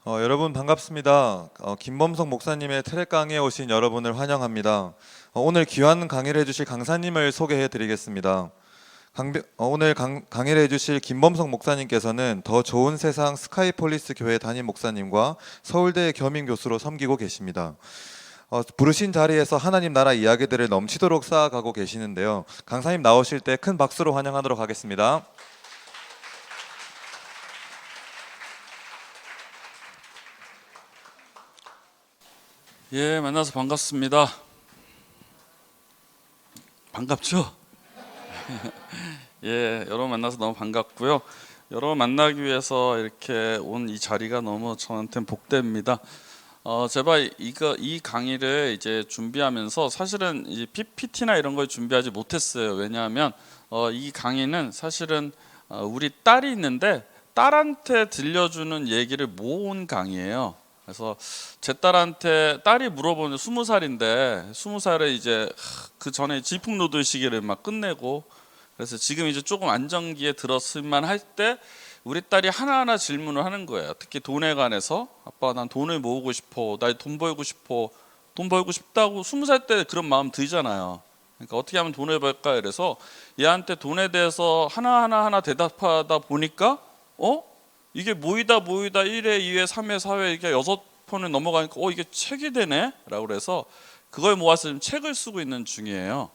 여러분 반갑습니다. 김범석 목사님의 트랙 강의에 오신 여러분을 환영합니다. 오늘 귀한 강의를 해주실 강사님을 소개해 드리겠습니다. 오늘 강의를 해주실 김범석 목사님께서는 더 좋은 세상 스카이폴리스 교회 담임 목사님과 서울대 겸임 교수로 섬기고 계십니다. 부르신 자리에서 하나님 나라 이야기들을 넘치도록 쌓아가고 계시는데요. 강사님 나오실 때 큰 박수로 환영하도록 하겠습니다. 예, 만나서 반갑습니다. 반갑죠? 예, 여러분 만나서 너무 반갑고요. 여러분 만나기 위해서 이렇게 온 이 자리가 너무 저한테는 복됩니다. 제가 이 강의를 이제 준비하면서 사실은 이 PPT나 이런 걸 준비하지 못했어요. 왜냐하면 이 강의는 사실은 우리 딸이 있는데 딸한테 들려주는 얘기를 모은 강의예요. 그래서 제 딸한테 딸이 물어보는 20살인데 20살에 이제 그 전에 질풍노도의 시기를 막 끝내고 그래서 지금 이제 조금 안정기에 들었을만 할 때 우리 딸이 하나하나 질문을 하는 거예요. 특히 돈에 관해서 아빠 난 돈을 모으고 싶어, 나 돈 벌고 싶어, 돈 벌고 싶다고 20살 때 그런 마음 들잖아요. 그러니까 어떻게 하면 돈을 벌까? 그래서 얘한테 돈에 대해서 하나하나 대답하다 보니까 이게 모이다 1회, 2회, 3회, 4회 이게 6번을 넘어가니까 이게 책이 되네? 라고 그래서 그걸 모아서 지금 책을 쓰고 있는 중이에요.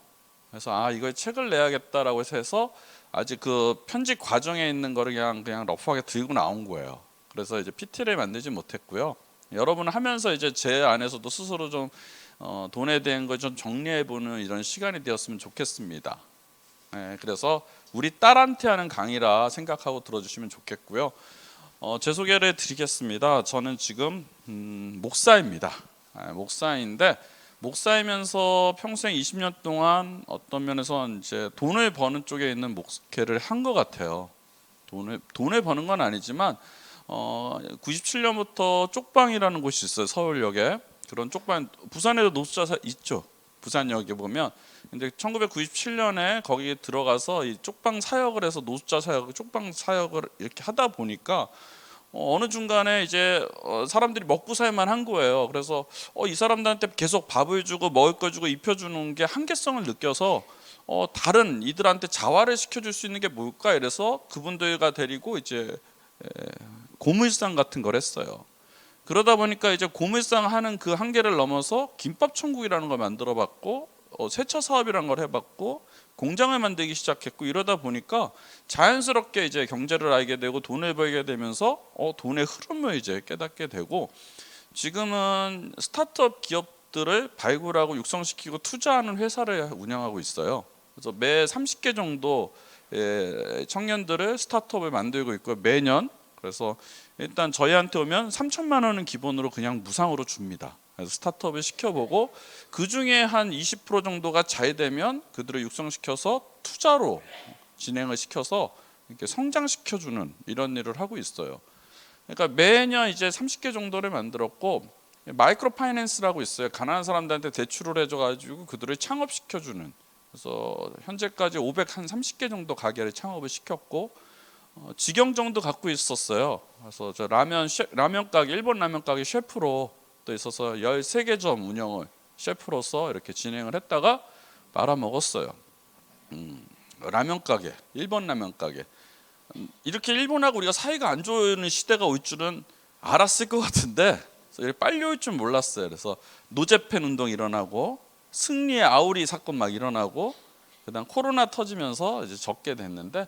그래서 이걸 책을 내야겠다라고 해서 아직 그 편집 과정에 있는 거를 그냥 러프하게 들고 나온 거예요. 그래서 이제 PT를 만들지 못했고요. 여러분 하면서 이제 제 안에서도 스스로 좀 돈에 대한 걸 좀 정리해보는 이런 시간이 되었으면 좋겠습니다. 네, 그래서 우리 딸한테 하는 강의라 생각하고 들어주시면 좋겠고요. 제 소개를 드리겠습니다. 저는 지금 목사입니다. 목사인데 목사이면서 평생 20년 동안 어떤 면에서 이제 돈을 버는 쪽에 있는 목회를 한 것 같아요. 돈을 버는 건 아니지만 97년부터 쪽방이라는 곳이 있어요. 서울역에 그런 쪽방, 부산에도 노숙자 있죠. 부산역에 보면. 근데 1997년에 거기에 들어가서 이 쪽방 사역을 해서 노숙자 사역, 쪽방 사역을 이렇게 하다 보니까 어느 중간에 이제 사람들이 먹고 살만 한 거예요. 그래서 이 사람들한테 계속 밥을 주고 먹을 걸 주고 입혀주는 게 한계성을 느껴서 다른 이들한테 자활을 시켜줄 수 있는 게 뭘까? 이래서 그분들과 데리고 이제 고물상 같은 걸 했어요. 그러다 보니까 이제 고물상 하는 그 한계를 넘어서 김밥 천국이라는 걸 만들어봤고 세차 사업이라는 걸 해봤고 공장을 만들기 시작했고 이러다 보니까 자연스럽게 이제 경제를 알게 되고 돈을 벌게 되면서 돈의 흐름을 이제 깨닫게 되고 지금은 스타트업 기업들을 발굴하고 육성시키고 투자하는 회사를 운영하고 있어요. 그래서 매 30개 정도 청년들을 스타트업을 만들고 있고 매년 그래서 일단 저희한테 오면 3천만 원은 기본으로 그냥 무상으로 줍니다. 그래서 스타트업을 시켜보고 그 중에 한 20% 정도가 잘 되면 그들을 육성시켜서 투자로 진행을 시켜서 이렇게 성장시켜주는 이런 일을 하고 있어요. 그러니까 매년 이제 30개 정도를 만들었고 마이크로 파이낸스라고 있어요. 가난한 사람들한테 대출을 해줘가지고 그들을 창업시켜주는. 그래서 현재까지 530개 정도 가게를 창업을 시켰고 직영정도 갖고 있었어요. 그래서 저 라면 가게, 일본 라면 가게 셰프로 또 있어서 13개 점 운영을 셰프로서 이렇게 진행을 했다가 말아먹었어요. 라면 가게, 일본 라면 가게. 이렇게 일본하고 우리가 사이가 안 좋은 시대가 올 줄은 알았을 것 같은데 빨리 올 줄 몰랐어요. 그래서 노재팬 운동이 일어나고 승리의 아우리 사건 막 일어나고 그다음 코로나 터지면서 이제 적게 됐는데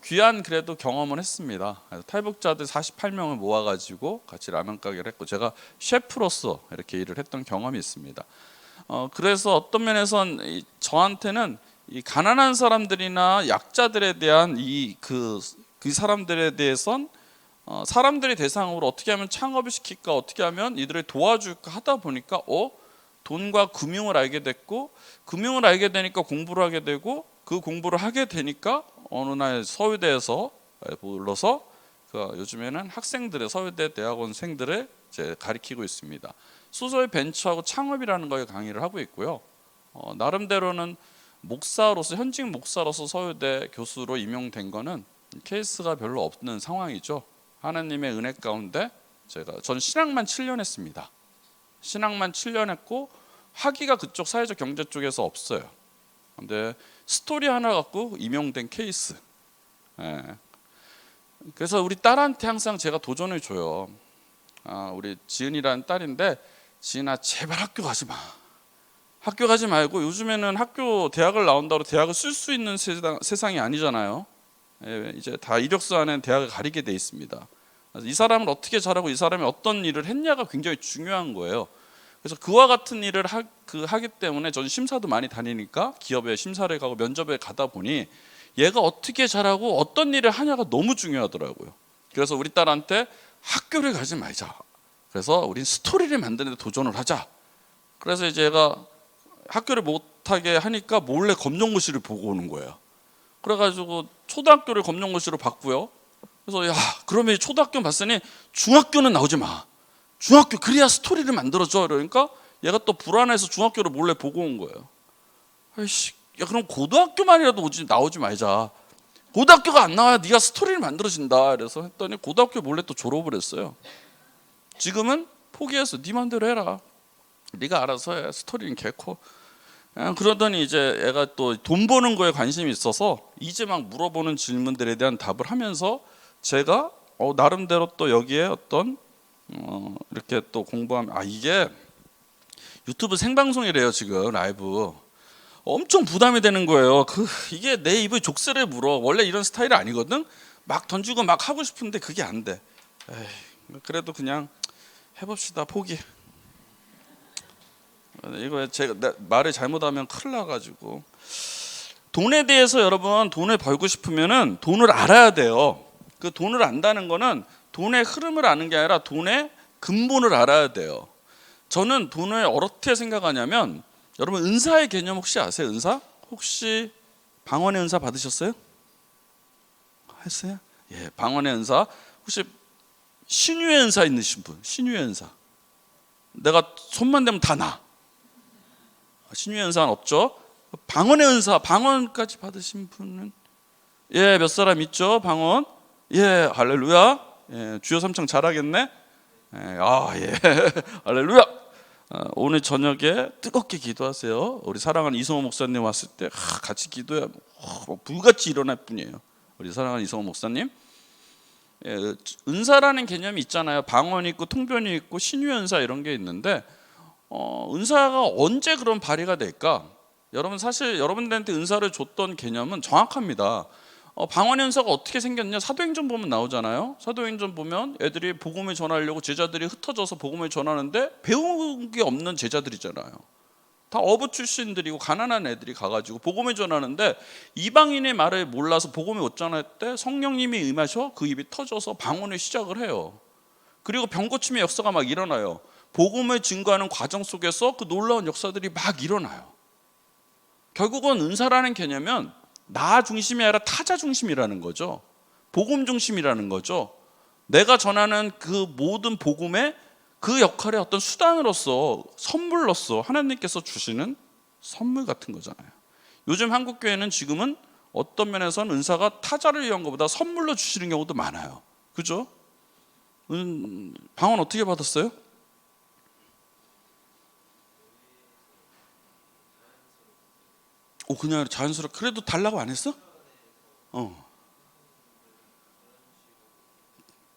귀한 그래도 경험을 했습니다. 탈북자들 48명을 모아가지고 같이 라면 가게를 했고 제가 셰프로서 이렇게 일을 했던 경험이 있습니다. 그래서 어떤 면에선 저한테는 이 가난한 사람들이나 약자들에 대한 그 사람들에 대해선 사람들이 대상으로 어떻게 하면 창업을 시킬까, 어떻게 하면 이들을 도와줄까 하다 보니까 돈과 금융을 알게 됐고 금융을 알게 되니까 공부를 하게 되고 그 공부를 하게 되니까 어느 날 서울대에서 불러서 요즘에는 학생들의 서울대 대학원생들을 이제 가리키고 있습니다. 소설 벤처하고 창업이라는 거에 강의를 하고 있고요. 나름대로는 목사로서 현직 목사로서 서울대 교수로 임용된 거는 케이스가 별로 없는 상황이죠. 하나님의 은혜 가운데 전 신학만 7년 했습니다. 신학만 7년 했고 학위가 그쪽 사회적 경제 쪽에서 없어요. 근데 스토리 하나 갖고 임용된 케이스. 예. 그래서 우리 딸한테 항상 제가 도전을 줘요. 우리 지은이라는 딸인데, 지은아 제발 학교 가지 마. 학교 가지 말고, 요즘에는 대학을 나온다고 대학을 쓸 수 있는 세상이 아니잖아요. 예, 이제 다 이력서 안에 대학을 가리게 돼 있습니다. 그래서 이 사람을 어떻게 잘하고 이 사람이 어떤 일을 했냐가 굉장히 중요한 거예요. 그래서 그와 같은 일을 하기 때문에 저는 심사도 많이 다니니까 기업에 심사를 가고 면접에 가다 보니 얘가 어떻게 잘하고 어떤 일을 하냐가 너무 중요하더라고요. 그래서 우리 딸한테 학교를 가지 말자. 그래서 우린 스토리를 만드는 데 도전을 하자. 그래서 이제 얘가 학교를 못하게 하니까 몰래 검정고시를 보고 오는 거예요. 그래가지고 초등학교를 검정고시로 봤고요. 그래서 야, 그러면 초등학교 봤으니 중학교는 나오지 마. 중학교 그래야 스토리를 만들어줘. 그러니까 얘가 또 불안해서 중학교를 몰래 보고 온 거예요. 아이씨, 야 그럼 고등학교만이라도 나오지 말자. 고등학교가 안 나와야 네가 스토리를 만들어진다. 그래서 했더니 고등학교 몰래 또 졸업을 했어요. 지금은 포기해서 네 맘대로 해라. 네가 알아서 해. 스토리는 개코. 그러더니 이제 애가 또 돈 버는 거에 관심이 있어서 이제 막 물어보는 질문들에 대한 답을 하면서 제가 나름대로 또 여기에 어떤 이렇게 또 공부하면 이게 유튜브 생방송이래요. 지금 라이브 엄청 부담이 되는 거예요. 이게 내 입에 족쇄를 물어. 원래 이런 스타일이 아니거든. 막 던지고 막 하고 싶은데 그게 안 돼. 그래도 그냥 해봅시다. 포기. 이거 제가 말을 잘못하면 큰일 나가지고. 돈에 대해서 여러분, 돈을 벌고 싶으면은 돈을 알아야 돼요. 그 돈을 안다는 거는 돈의 흐름을 아는 게 아니라 돈의 근본을 알아야 돼요. 저는 돈을 어떻게 생각하냐면, 여러분 은사의 개념 혹시 아세요? 은사? 혹시 방언의 은사 받으셨어요? 했어요? 예, 방언의 은사. 혹시 신유의 은사 있으신 분? 신유의 은사. 내가 손만 대면 다 나. 신유의 은사는 없죠. 방언의 은사, 방언까지 받으신 분은 몇 사람 있죠? 방언. 할렐루야. 주여 삼창 잘하겠네. 할렐루야. 오늘 저녁에 뜨겁게 기도하세요. 우리 사랑하는 이성호 목사님 왔을 때 같이 기도해. 불같이 일어날 뿐이에요. 우리 사랑하는 이성호 목사님. 은사라는 개념이 있잖아요. 방언이 있고 통변이 있고 신유의 은사 이런 게 있는데, 은사가 언제 그런 발휘가 될까? 여러분 사실 여러분들한테 은사를 줬던 개념은 정확합니다. 방언의 은사가 어떻게 생겼냐? 사도행전 보면 나오잖아요. 사도행전 보면 애들이 복음을 전하려고 제자들이 흩어져서 복음을 전하는데 배운 게 없는 제자들이잖아요. 다 어부 출신들이고 가난한 애들이 가가지고 복음을 전하는데 이방인의 말을 몰라서 복음을 못 전할 때 성령님이 임하셔 그 입이 터져서 방언을 시작을 해요. 그리고 병 고침의 역사가 막 일어나요. 복음을 증거하는 과정 속에서 그 놀라운 역사들이 막 일어나요. 결국은 은사라는 개념은 나 중심이 아니라 타자 중심이라는 거죠. 복음 중심이라는 거죠. 내가 전하는 그 모든 복음의 그 역할의 어떤 수단으로서, 선물로서 하나님께서 주시는 선물 같은 거잖아요. 요즘 한국교회는 지금은 어떤 면에서는 은사가 타자를 위한 것보다 선물로 주시는 경우도 많아요. 그죠? 방언 어떻게 받았어요? 그냥 자연스럽게. 그래도 달라고 안 했어?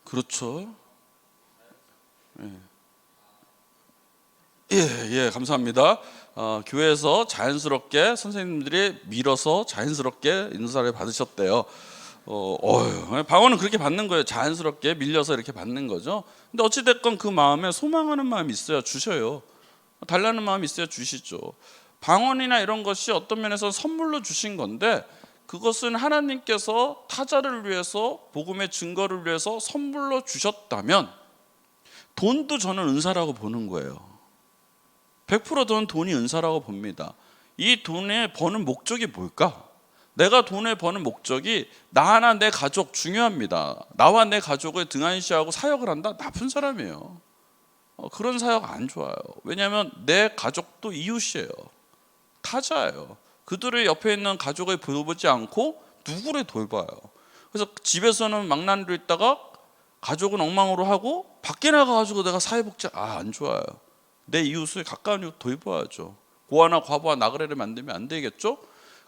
그렇죠. 감사합니다. 교회에서 자연스럽게 선생님들이 밀어서 자연스럽게 인사를 받으셨대요. 방언은 그렇게 받는 거예요. 자연스럽게 밀려서 이렇게 받는 거죠. 근데 어찌됐건 그 마음에 소망하는 마음이 있어야 주셔요. 달라는 마음이 있어야 주시죠. 방언이나 이런 것이 어떤 면에서 선물로 주신 건데, 그것은 하나님께서 타자를 위해서, 복음의 증거를 위해서 선물로 주셨다면 돈도 저는 은사라고 보는 거예요. 100% 저는 돈이 은사라고 봅니다. 이 돈에 버는 목적이 뭘까? 내가 돈을 버는 목적이 나나 내 가족 중요합니다. 나와 내 가족을 등한시하고 사역을 한다? 나쁜 사람이에요. 그런 사역 안 좋아요. 왜냐하면 내 가족도 이웃이에요. 타자예요. 그들의 옆에 있는 가족을 돌보지 않고 누구를 돌봐요? 그래서 집에서는 망나니로 있다가 가족은 엉망으로 하고 밖에 나가가지고 내가 사회복지 안 좋아요. 내 이웃을 가까운 이웃 돌봐야죠. 고아나 과부하 나그네를 만들면 안 되겠죠?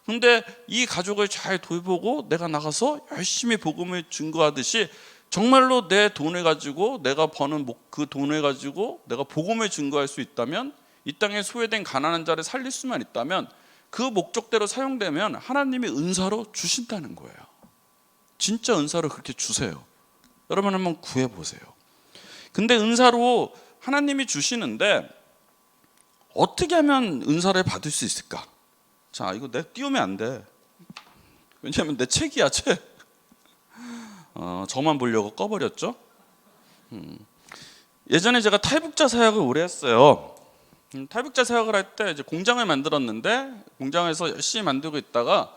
근데 이 가족을 잘 돌보고 내가 나가서 열심히 복음을 증거하듯이 정말로 내 돈을 가지고 내가 버는 그 돈을 가지고 내가 복음을 증거할 수 있다면, 이 땅에 소외된 가난한 자를 살릴 수만 있다면 그 목적대로 사용되면 하나님이 은사로 주신다는 거예요. 진짜 은사로 그렇게 주세요. 여러분 한번 구해보세요. 근데 은사로 하나님이 주시는데 어떻게 하면 은사를 받을 수 있을까? 자, 이거 내가 띄우면 안 돼. 왜냐하면 내 책이야, 책. 저만 보려고 꺼버렸죠. 예전에 제가 탈북자 사역을 오래 했어요. 탈북자 사역을 할 때 이제 공장을 만들었는데, 공장에서 열심히 만들고 있다가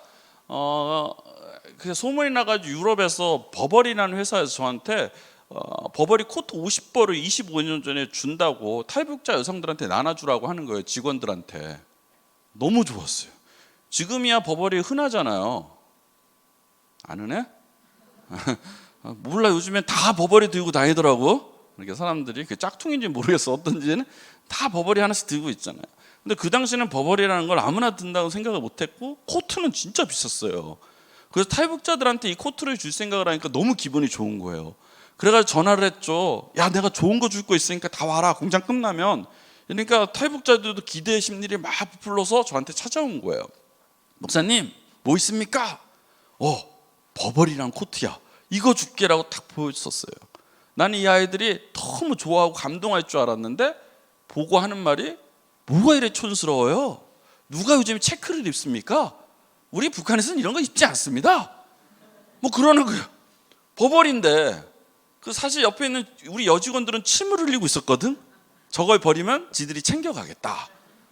그 소문이 나가지고 유럽에서 버버리라는 회사에서 저한테 버버리 코트 50벌을 25년 전에 준다고 탈북자 여성들한테 나눠주라고 하는 거예요. 직원들한테. 너무 좋았어요. 지금이야 버버리 흔하잖아요. 안 흔해? 몰라, 요즘엔 다 버버리 들고 다니더라고. 이렇게 사람들이 그 짝퉁인지 모르겠어, 어떤지는. 다 버버리 하나씩 들고 있잖아요. 근데 그 당시는 버버리라는 걸 아무나 든다고 생각을 못했고, 코트는 진짜 비쌌어요. 그래서 탈북자들한테 이 코트를 줄 생각을 하니까 너무 기분이 좋은 거예요. 그래가지고 전화를 했죠. 야, 내가 좋은 거 줄 거 있으니까 다 와라, 공장 끝나면. 그러니까 탈북자들도 기대의 심리를 막 부풀러서 저한테 찾아온 거예요. 목사님, 뭐 있습니까? 버버리랑 코트야, 이거 줄게라고 딱 보여줬었어요. 나는 이 아이들이 너무 좋아하고 감동할 줄 알았는데, 보고 하는 말이 뭐가 이래 촌스러워요? 누가 요즘 체크를 입습니까? 우리 북한에서는 이런 거 입지 않습니다. 뭐 그러는 거예요. 버버리인데 그 사실 옆에 있는 우리 여직원들은 침을 흘리고 있었거든. 저걸 버리면 지들이 챙겨가겠다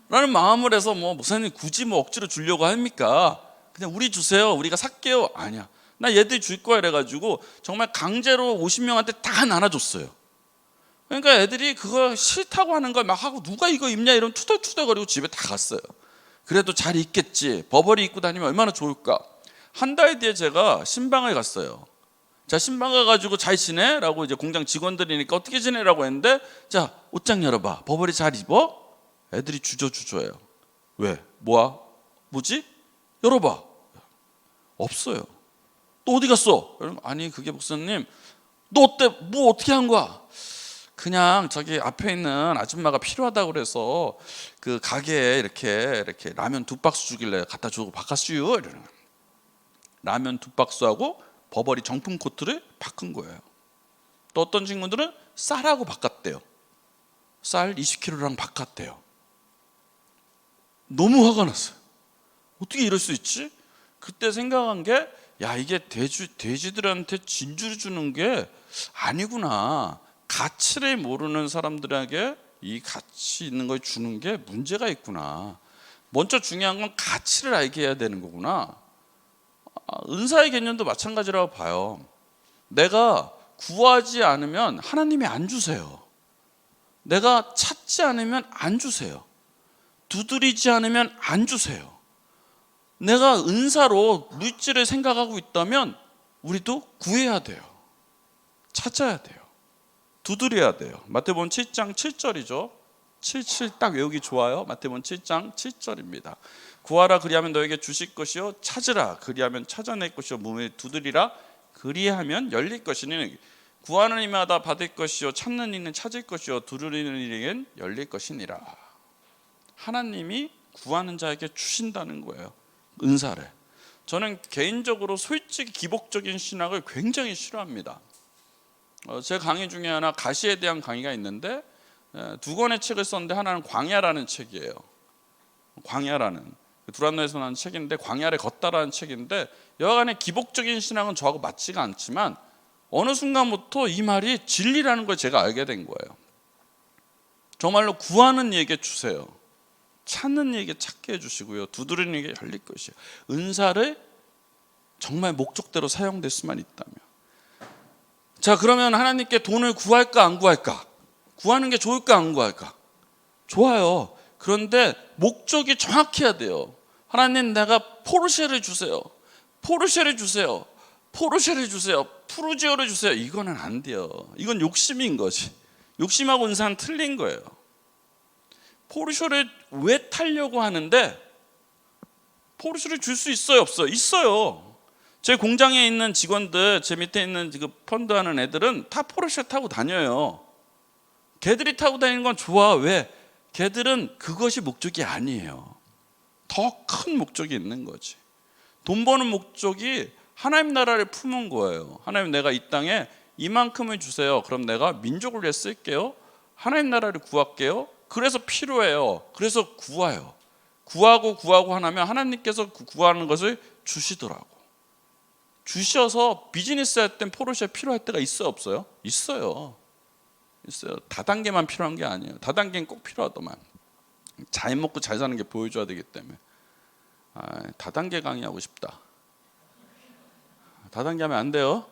라는 마음을 해서, 뭐 목사님 굳이 뭐 억지로 주려고 합니까? 그냥 우리 주세요, 우리가 살게요. 아니야, 나 얘들 줄 거야 이래가지고 정말 강제로 50명한테 다 나눠줬어요. 그러니까 애들이 그거 싫다고 하는 걸 막 하고, 누가 이거 입냐 이러면 투덜투덜거리고 집에 다 갔어요. 그래도 잘 입겠지, 버버리 입고 다니면 얼마나 좋을까. 한 달 뒤에 제가 신방을 갔어요. 자, 신방 가가지고 잘 지내? 라고 이제 공장 직원들이니까 어떻게 지내라고 했는데, 자, 옷장 열어봐, 버버리 잘 입어? 애들이 주저주저해요. 왜? 뭐지? 열어봐. 없어요. 또 어디 갔어? 아니, 그게 목사님, 너 어때? 뭐 어떻게 한 거야? 그냥 저기 앞에 있는 아줌마가 필요하다고 그래서 그 가게에 이렇게 라면 2박스 주길래 갖다 주고 바꿨어요. 이러는 거예요. 라면 2박스하고 버버리 정품 코트를 바꾼 거예요. 또 어떤 친구들은 쌀하고 바꿨대요. 쌀 20kg랑 바꿨대요. 너무 화가 났어요. 어떻게 이럴 수 있지? 그때 생각한 게, 야, 이게 돼지들한테 진주를 주는 게 아니구나. 가치를 모르는 사람들에게 이 가치 있는 걸 주는 게 문제가 있구나. 먼저 중요한 건 가치를 알게 해야 되는 거구나. 은사의 개념도 마찬가지라고 봐요. 내가 구하지 않으면 하나님이 안 주세요. 내가 찾지 않으면 안 주세요. 두드리지 않으면 안 주세요. 내가 은사로 물질을 생각하고 있다면 우리도 구해야 돼요. 찾아야 돼요. 두드려야 돼요. 마태복음 7장 7절이죠. 77 딱 외우기 좋아요. 마태복음 7장 7절입니다. 구하라 그리하면 너에게 주실 것이요, 찾으라 그리하면 찾아낼 것이요, 문을 두드리라 그리하면 열릴 것이니, 구하는 이마다 받을 것이요, 찾는 이는 찾을 것이요, 두드리는 이에겐 열릴 것이니라. 하나님이 구하는 자에게 주신다는 거예요, 은사를. 저는 개인적으로 솔직히 기복적인 신학을 굉장히 싫어합니다. 제 강의 중에 하나 가시에 대한 강의가 있는데, 2권의 책을 썼는데 하나는 광야라는 책이에요. 광야라는 두란노에서 나온 책인데, 광야를 걷다라는 책인데, 여하간에 기복적인 신앙은 저하고 맞지가 않지만 어느 순간부터 이 말이 진리라는 걸 제가 알게 된 거예요. 정말로 구하는 이에게 주세요, 찾는 이에게 찾게 해주시고요, 두드리는 이에게 열릴 것이에요. 은사를 정말 목적대로 사용될 수만 있다면. 자, 그러면 하나님께 돈을 구할까 안 구할까? 구하는 게 좋을까 안 구할까? 좋아요. 그런데 목적이 정확해야 돼요. 하나님, 내가 포르쉐를 주세요. 포르쉐를 주세요. 포르쉐를 주세요, 푸르지오를 주세요. 이거는 안 돼요. 이건 욕심인 거지. 욕심하고 은사는 틀린 거예요. 포르쉐를 왜 타려고 하는데 포르쉐를 줄 수 있어요, 없어요? 있어요. 제 공장에 있는 직원들, 제 밑에 있는 그 펀드하는 애들은 다 포르쉐 타고 다녀요. 걔들이 타고 다니는 건 좋아. 왜? 걔들은 그것이 목적이 아니에요. 더 큰 목적이 있는 거지. 돈 버는 목적이 하나님 나라를 품은 거예요. 하나님, 내가 이 땅에 이만큼을 주세요. 그럼 내가 민족을 위해 쓸게요. 하나님 나라를 구할게요. 그래서 필요해요. 그래서 구해요. 구하고 하나면 하나님께서 구하는 것을 주시더라고. 주셔서 비즈니스 할 땐 포르쉐 필요할 때가 있어요, 없어요? 있어요. 다단계만 필요한 게 아니에요. 다단계는 꼭 필요하더만. 잘 먹고 잘 사는 게 보여줘야 되기 때문에. 다단계 강의하고 싶다. 다단계 하면 안 돼요.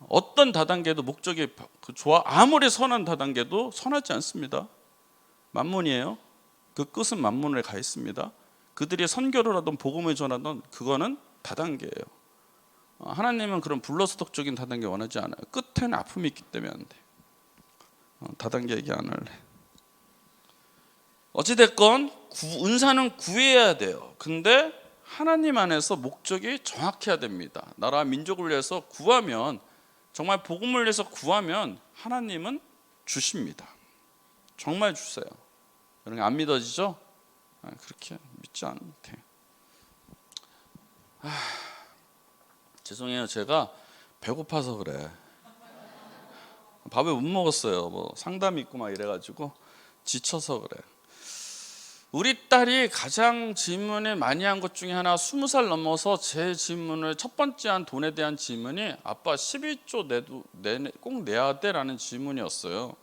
어떤 다단계도 목적이 좋아. 아무리 선한 다단계도 선하지 않습니다. 만문이에요. 그 끝은 만문에 가 있습니다. 그들이 선교를 하던 복음을 전하던 그거는 다단계예요. 하나님은 그런 불러서덕적인 다단계 원하지 않아요. 끝에는 아픔이 있기 때문에 안 돼. 다단계 얘기 안 할래. 어찌됐건 은사는 구해야 돼요. 근데 하나님 안에서 목적이 정확해야 됩니다. 나라와 민족을 위해서 구하면, 정말 복음을 위해서 구하면 하나님은 주십니다. 정말 주세요. 여러분 안 믿어지죠? 그렇게 믿지 않대. 죄송해요. 제가 배고파서 그래. 밥을 못 먹었어요. 뭐 상담이 있고 막 이래가지고 지쳐서 그래. 우리 딸이 가장 질문을 많이 한 것 중에 하나, 20살 넘어서 제 질문을 첫 번째 한 돈에 대한 질문이 아빠 11조 꼭 내야 돼? 라는 질문이었어요.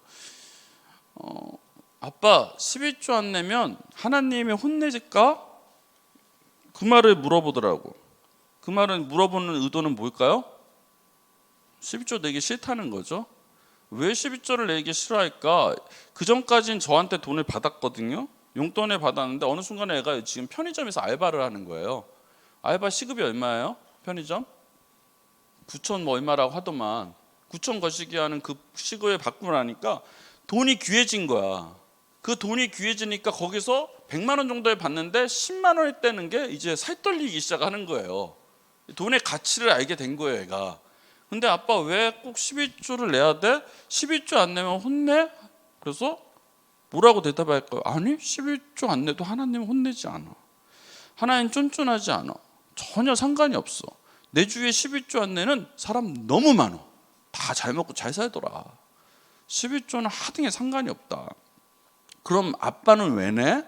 아빠 11조 안 내면 하나님이 혼내질까? 그 말을 물어보더라고. 그 말은 물어보는 의도는 뭘까요? 11조 내기 싫다는 거죠. 왜 11조를 내기 싫어할까? 그 전까지는 저한테 돈을 받았거든요. 용돈을 받았는데 어느 순간에 애가 지금 편의점에서 알바를 하는 거예요. 알바 시급이 얼마예요? 편의점? 9천 뭐 얼마라고 하더만 9천 거시기 하는 그 시급을 받고 나니까 돈이 귀해진 거야. 그 돈이 귀해지니까 거기서 100만 원 정도를 받는데 10만 원을 떼는 게 이제 살떨리기 시작하는 거예요. 돈의 가치를 알게 된 거예요, 애가. 근데 아빠 왜 꼭 11조를 내야 돼? 11조 안 내면 혼내? 그래서 뭐라고 대답할까요? 아니 11조 안 내도 하나님은 혼내지 않아. 하나님 쫀쫀하지 않아. 전혀 상관이 없어. 내 주위에 11조 안 내는 사람 너무 많아. 다 잘 먹고 잘 살더라. 11조는 하등에 상관이 없다. 그럼 아빠는 왜 내?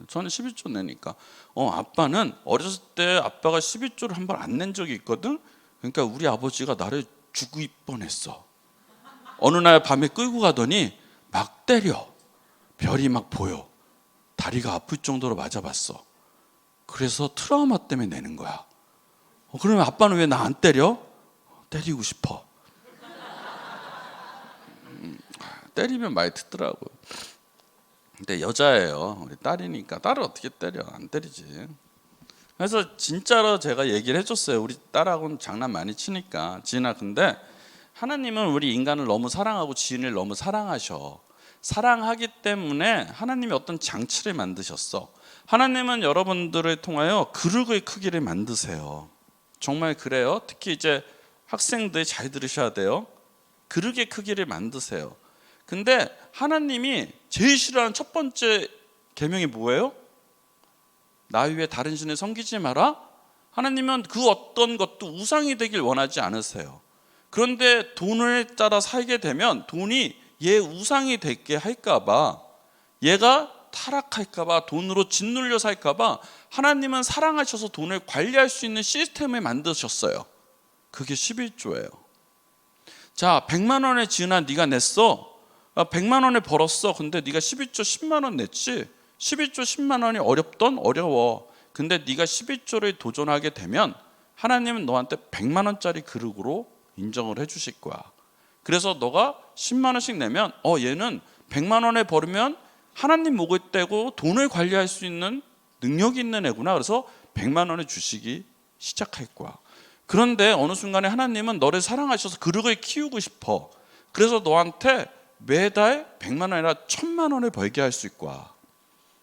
저는 11조 내니까. 아빠는 어렸을 때 아빠가 11조를 한 번 안 낸 적이 있거든. 그러니까 우리 아버지가 나를 죽일 뻔했어. 어느 날 밤에 끌고 가더니 막 때려. 별이 막 보여. 다리가 아플 정도로 맞아봤어. 그래서 트라우마 때문에 내는 거야. 그러면 아빠는 왜 나 안 때려? 때리고 싶어. 때리면 많이 듣더라고. 근데 여자예요. 우리 딸이니까. 딸을 어떻게 때려? 안 때리지. 그래서 진짜로 제가 얘기를 해줬어요. 우리 딸하고는 장난 많이 치니까. 지은아, 근데 하나님은 우리 인간을 너무 사랑하고 지은을 너무 사랑하셔. 사랑하기 때문에 하나님이 어떤 장치를 만드셨어. 하나님은 여러분들을 통하여 그릇의 크기를 만드세요. 정말 그래요. 특히 이제 학생들 잘 들으셔야 돼요. 그릇의 크기를 만드세요. 근데 하나님이 제일 싫어하는 첫 번째 계명이 뭐예요? 나 위에 다른 신을 섬기지 마라. 하나님은 그 어떤 것도 우상이 되길 원하지 않으세요. 그런데 돈을 따라 살게 되면 돈이 얘 우상이 되게 할까봐, 얘가 타락할까봐, 돈으로 짓눌려 살까봐 하나님은 사랑하셔서 돈을 관리할 수 있는 시스템을 만드셨어요. 그게 11조예요. 자, 100만 원에 지은아 네가 냈어. 100만 원을 벌었어. 근데 네가 11조 10만 원 냈지. 11조 10만 원이 어려워. 근데 네가 11조를 도전하게 되면 하나님은 너한테 100만 원짜리 그릇으로 인정을 해주실 거야. 그래서 너가 10만 원씩 내면 얘는 100만 원에 벌으면 하나님 목을 떼고 돈을 관리할 수 있는 능력이 있는 애구나. 그래서 100만 원을 주시기 시작할 거야. 그런데 어느 순간에 하나님은 너를 사랑하셔서 그릇을 키우고 싶어. 그래서 너한테 매달 100만 원 아니라 1000만 원을 벌게 할 수 있고.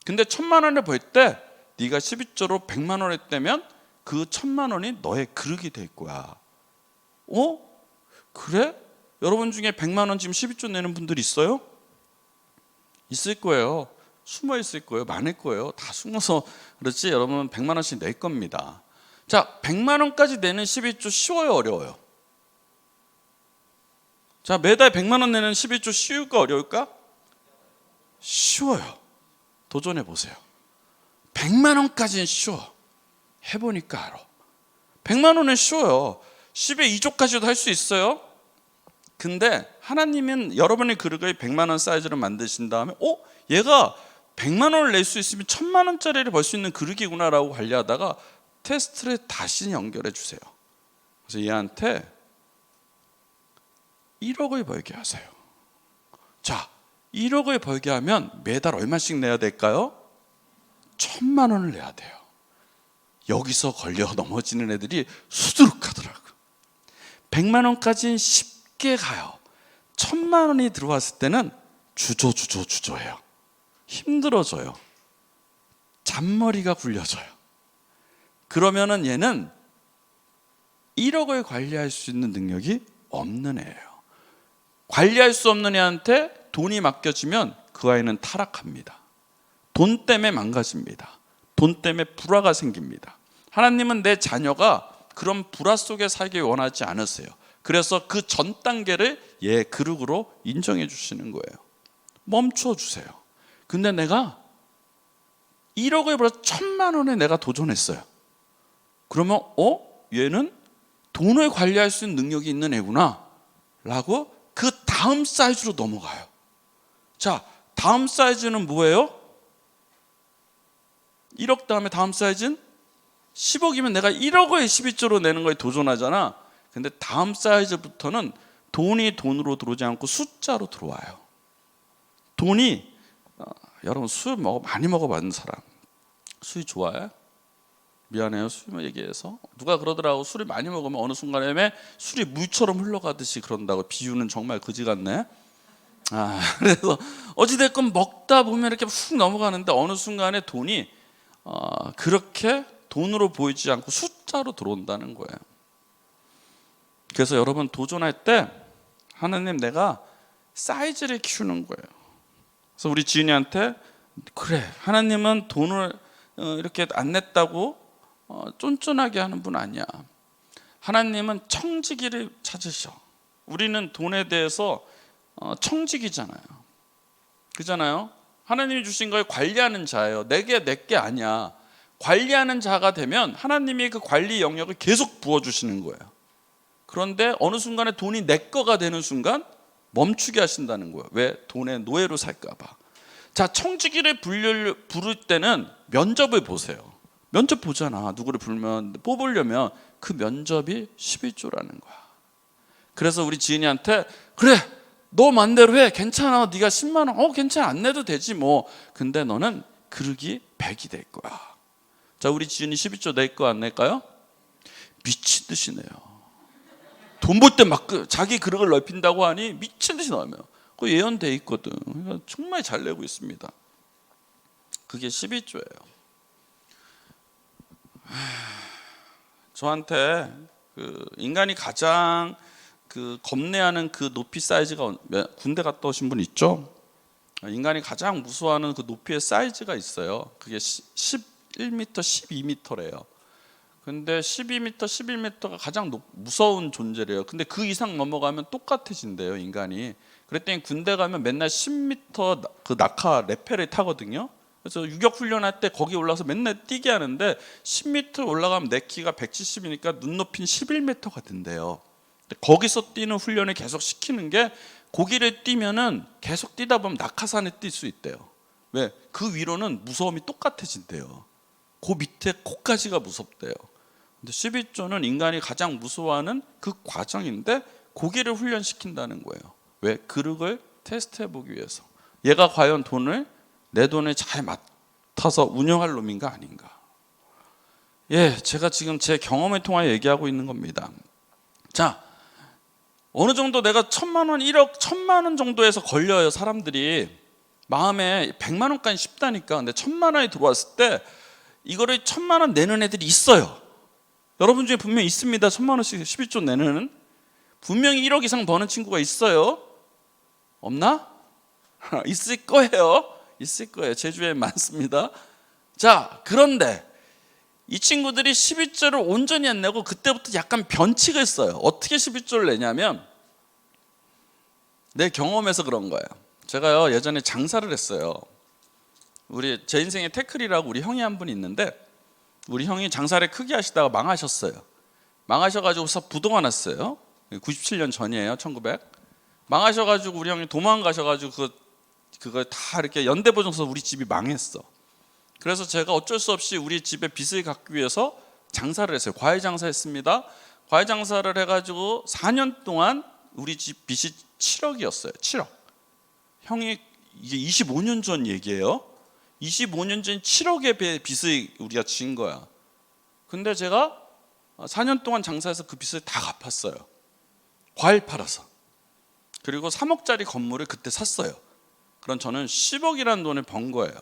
근데 1000만 원을 벌 때 네가 11조로 100만 원을 떼면 그 1000만 원이 너의 그릇이 될 거야. 그래? 여러분 중에 100만 원 지금 12조 내는 분들 있어요? 있을 거예요. 숨어 있을 거예요. 많을 거예요. 다 숨어서 그렇지 여러분 100만 원씩 낼 겁니다. 자, 100만 원까지 내는 12조 쉬워요, 어려워요? 자, 매달 100만 원 내는 11조 쉬울까 어려울까? 쉬워요. 도전해 보세요. 100만 원까지는 쉬워. 해보니까 알아. 100만 원은 쉬워요. 10의 2조까지도 할 수 있어요. 근데 하나님은 여러분의 그릇을 100만 원 사이즈로 만드신 다음에 얘가 100만 원을 낼 수 있으면 1000만 원짜리를 벌 수 있는 그릇이구나 라고 관리하다가 테스트를 다시 연결해 주세요. 그래서 얘한테 1억을 벌게 하세요. 자, 1억을 벌게 하면 매달 얼마씩 내야 될까요? 1000만 원을 내야 돼요. 여기서 걸려 넘어지는 애들이 수두룩하더라고요. 100만 원까지는 쉽게 가요. 1000만 원이 들어왔을 때는 주저해요. 힘들어져요. 잔머리가 굴려져요. 그러면은 얘는 1억을 관리할 수 있는 능력이 없는 애예요. 관리할 수 없는 애한테 돈이 맡겨지면 그 아이는 타락합니다. 돈 때문에 망가집니다. 돈 때문에 불화가 생깁니다. 하나님은 내 자녀가 그런 불화 속에 살길 원하지 않으세요. 그래서 그 전 단계를 얘 그릇으로 인정해 주시는 거예요. 멈춰 주세요. 근데 내가 1억을 벌어 1000만 원에 내가 도전했어요. 그러면 얘는 돈을 관리할 수 있는 능력이 있는 애구나 라고 그 다음 사이즈로 넘어가요. 자, 다음 사이즈는 뭐예요? 1억 다음에 다음 사이즈는 10억이면 내가 1억을 12조로 내는 거에 도전하잖아. 근데 다음 사이즈부터는 돈이 돈으로 들어오지 않고 숫자로 들어와요. 돈이 여러분 술 많이 먹어봤는 사람 술 좋아해? 미안해요, 술 얘기해서. 누가 그러더라고, 술을 많이 먹으면 어느 순간에 술이 물처럼 흘러가듯이 그런다고. 비유는 정말 그지 같네. 그래서 어찌됐건 먹다 보면 이렇게 훅 넘어가는데 어느 순간에 돈이 그렇게 돈으로 보이지 않고 숫자로 들어온다는 거예요. 그래서 여러분 도전할 때 하나님 내가 사이즈를 키우는 거예요. 그래서 우리 지은이한테 그래, 하나님은 돈을 이렇게 안 냈다고 쫀쫀하게 하는 분 아니야. 하나님은 청지기를 찾으셔. 우리는 돈에 대해서 청지기잖아요. 그잖아요. 하나님이 주신 걸 관리하는 자예요. 내게 내게 아니야. 관리하는 자가 되면 하나님이 그 관리 영역을 계속 부어주시는 거예요. 그런데 어느 순간에 돈이 내 거가 되는 순간 멈추게 하신다는 거예요. 왜? 돈의 노예로 살까 봐. 자, 청지기를 부를 때는 면접을 보세요. 면접 보잖아. 누구를 뽑으려면 그 면접이 11조라는 거야. 그래서 우리 지은이한테 그래, 너 맘대로 해. 괜찮아. 네가 10만 원 괜찮아. 안 내도 되지 뭐. 근데 너는 그릇이 100이 될 거야. 자, 우리 지은이 12조 낼 거 안 낼까요? 미친 듯이 내요. 돈 벌 때 막 자기 그릇을 넓힌다고 하니 미친 듯이 넣으면 그 예언돼 있거든. 그러니까 정말 잘 내고 있습니다. 그게 11조예요. 저한테 그 인간이 가장 겁내하는 그 높이 사이즈가 군대 갔다 오신 분 있죠? 인간이 가장 무서워하는 그 높이의 사이즈가 있어요. 그게 11m, 12m래요. 근데 12m, 11m가 가장 무서운 존재래요. 근데 그 이상 넘어가면 똑같아진대요, 인간이. 그랬더니 군대 가면 맨날 10m 그 낙하 레펠을 타거든요. 그래서 유격 훈련할 때 거기 올라서 맨날 뛰게 하는데 10m 올라가면 내 키가 170이니까 눈높이는 11m가 된대요. 거기서 뛰는 훈련을 계속 시키는 게 거기를 뛰면은 계속 뛰다 보면 낙하산에 뛸 수 있대요. 왜? 그 위로는 무서움이 똑같아진대요. 그 밑에 코까지가 무섭대요. 근데 11조는 인간이 가장 무서워하는 그 과정인데 거기를 훈련시킨다는 거예요. 왜? 그릇을 테스트해 보기 위해서. 얘가 과연 내 돈을 잘 맡아서 운영할 놈인가 아닌가. 예, 제가 지금 제 경험을 통하여 얘기하고 있는 겁니다. 자, 어느 정도 내가 1,000만 원, 1억, 1,000만 원 정도에서 걸려요. 사람들이 마음에 100만 원까지 쉽다니까. 근데 1,000만 원이 들어왔을 때 이거를 1,000만 원 내는 애들이 있어요. 여러분 중에 분명히 있습니다. 1,000만 원씩 12조 내는 분명히 1억 이상 버는 친구가 있어요. 없나? 있을 거예요. 있을 거예요. 제주에 많습니다. 자, 그런데 이 친구들이 12조를 온전히 안 내고 그때부터 약간 변칙을 써요. 어떻게 12조를 내냐면 내 경험에서 그런 거예요. 제가요 예전에 장사를 했어요. 제 인생의 태클이라고 우리 형이 한 분 있는데 우리 형이 장사를 크게 하시다가 망하셨어요. 망하셔가지고서 부도가 났어요. 97년 전이에요. 1900. 망하셔가지고 우리 형이 도망가셔가지고 그거 다 이렇게 연대보증서 우리 집이 망했어. 그래서 제가 어쩔 수 없이 우리 집에 빚을 갚기 위해서 장사를 했어요. 과일 장사했습니다. 과일 장사를 해가지고 4년 동안 우리 집 빚이 7억이었어요. 7억. 형이 이게 25년 전 얘기예요. 25년 전 7억의 빚을 우리가 진 거야. 근데 제가 4년 동안 장사해서 그 빚을 다 갚았어요. 과일 팔아서. 그리고 3억짜리 건물을 그때 샀어요. 그럼 저는 10억이라는 돈을 번 거예요.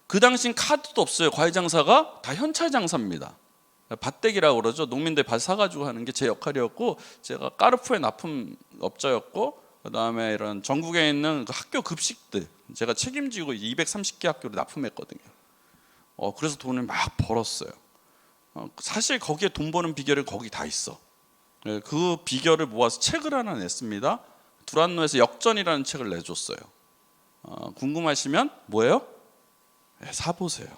그 당시엔 카드도 없어요. 과일 장사가 다 현찰 장사입니다. 밭대기라고 그러죠. 농민들 밭 사가지고 하는 게 제 역할이었고, 제가 까르푸의 납품업자였고, 그 다음에 이런 전국에 있는 그 학교 급식들 제가 책임지고 230개 학교를 납품했거든요. 그래서 돈을 막 벌었어요. 사실 거기에 돈 버는 비결이 거기 다 있어. 그 비결을 모아서 책을 하나 냈습니다. 두란노에서 역전이라는 책을 내줬어요. 궁금하시면 뭐예요? 네, 사보세요.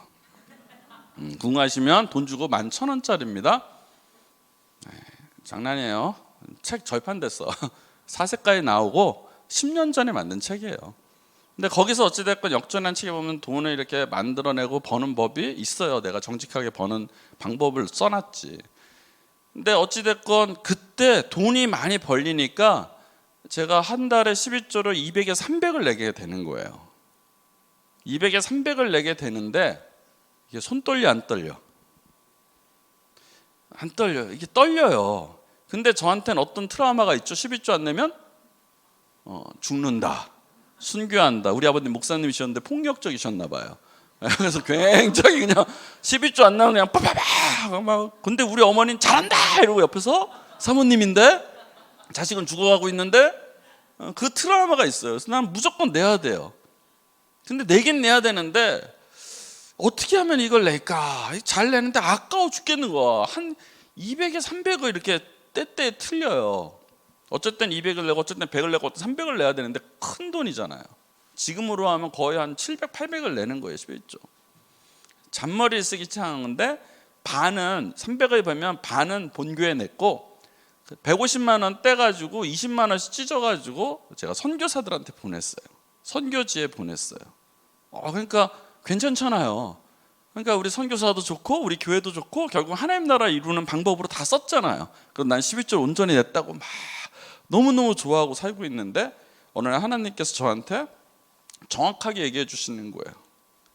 궁금하시면 돈 주고 11,000원짜리입니다. 네, 장난이에요. 책 절판됐어. 사세까지 나오고 10년 전에 만든 책이에요. 근데 거기서 어찌됐건 역전한 책에 보면 돈을 이렇게 만들어내고 버는 법이 있어요. 내가 정직하게 버는 방법을 써놨지. 근데 어찌됐건 그때 돈이 많이 벌리니까 제가 한 달에 12조를 200에 300을 내게 되는 거예요. 200에 300을 내게 되는데 이게 손 떨려 안 떨려? 안 떨려요. 이게 떨려요. 근데 저한테는 어떤 트라우마가 있죠. 12조 안 내면 죽는다, 순교한다. 우리 아버님 목사님이셨는데 폭력적이셨나 봐요. 그래서 굉장히 그냥 12조 안 나오면 그냥 빠바바 막. 근데 우리 어머니는 잘한다 이러고 옆에서 사모님인데 자식은 죽어가고 있는데 그 트라우마가 있어요. 그래서 난 무조건 내야 돼요. 근데 내긴 내야 되는데 어떻게 하면 이걸 낼까? 잘 내는데 아까워 죽겠는 거야. 한 200에 300을 이렇게 때때에 틀려요. 어쨌든 200을 내고 어쨌든 100을 내고 어쨌든 300을 내야 되는데 큰 돈이잖아요. 지금으로 하면 거의 한 700, 800을 내는 거예요. 11조. 잔머리를 쓰기 창한데 반은 300을 벌면 반은 본교에 냈고 150만 원 떼가지고 20만 원씩 찢어가지고 제가 선교사들한테 보냈어요. 선교지에 보냈어요. 그러니까 괜찮잖아요. 그러니까 우리 선교사도 좋고 우리 교회도 좋고 결국 하나님 나라 이루는 방법으로 다 썼잖아요. 그럼 난 11조 온전히 냈다고 막 너무너무 좋아하고 살고 있는데 어느 날 하나님께서 저한테 정확하게 얘기해 주시는 거예요.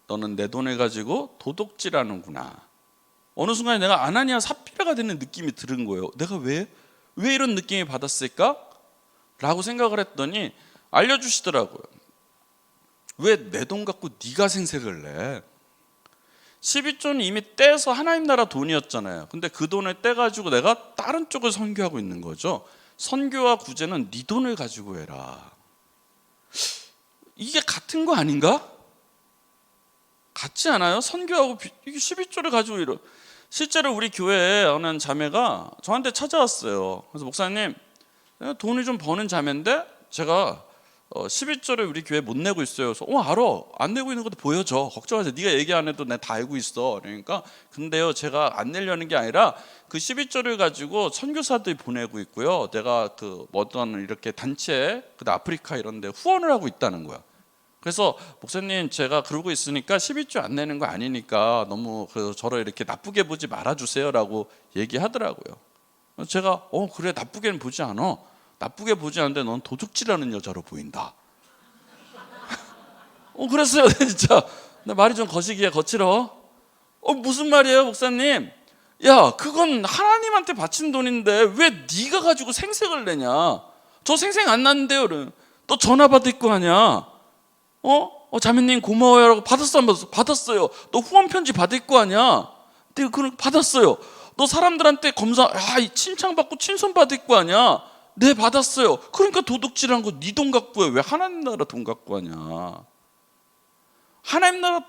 너는 내 돈을 가지고 도둑질하는구나. 어느 순간에 내가 아나니아 삽비라가 되는 느낌이 들은 거예요. 내가 왜 이런 느낌이 받았을까? 라고 생각을 했더니 알려주시더라고요. 왜 내 돈 갖고 네가 생색을 내? 12조는 이미 떼서 하나님 나라 돈이었잖아요. 근데 그 돈을 떼가지고 내가 다른 쪽을 선교하고 있는 거죠. 선교와 구제는 네 돈을 가지고 해라. 이게 같은 거 아닌가? 같지 않아요? 선교하고 이게 12조를 가지고 이러. 실제로 우리 교회에 어느 자매가 저한테 찾아왔어요. 그래서 목사님, 내가 돈을 좀 버는 자매인데 제가 11조를 우리 교회 못 내고 있어요. 그래서 알아. 안 내고 있는 것도 보여줘. 걱정하지 마. 네가 얘기 안 해도 내가 다 알고 있어. 그러니까 근데요, 제가 안 내려는 게 아니라 그 12조를 가지고 선교사들이 보내고 있고요. 내가 그 어떤 이렇게 단체, 그다음 아프리카 이런 데 후원을 하고 있다는 거야. 그래서 목사님, 제가 그러고 있으니까 12조 안 내는 거 아니니까 너무 저를 이렇게 나쁘게 보지 말아주세요라고 얘기하더라고요. 제가 그래, 나쁘게는 보지 않아. 나쁘게 보지 않는데 넌 도둑질하는 여자로 보인다. 그랬어요. 진짜 나 말이 좀 거시기에 거칠어. 무슨 말이에요 목사님? 야, 그건 하나님한테 바친 돈인데 왜 네가 가지고 생색을 내냐? 저 생색 안 났는데요. 그래. 너 전화 받을 거 아니야? 자매님 고마워요라고 받았어 안 받았어? 받았어요. 너 후원 편지 받을 거 아니야? 내가 그걸 받았어요. 너 사람들한테 칭찬받고 친손 받을 거 아니야? 네, 받았어요. 그러니까 도둑질한 거 네 돈 갖고 해. 왜 하나님 나라 돈 갖고 하냐? 하나님 나라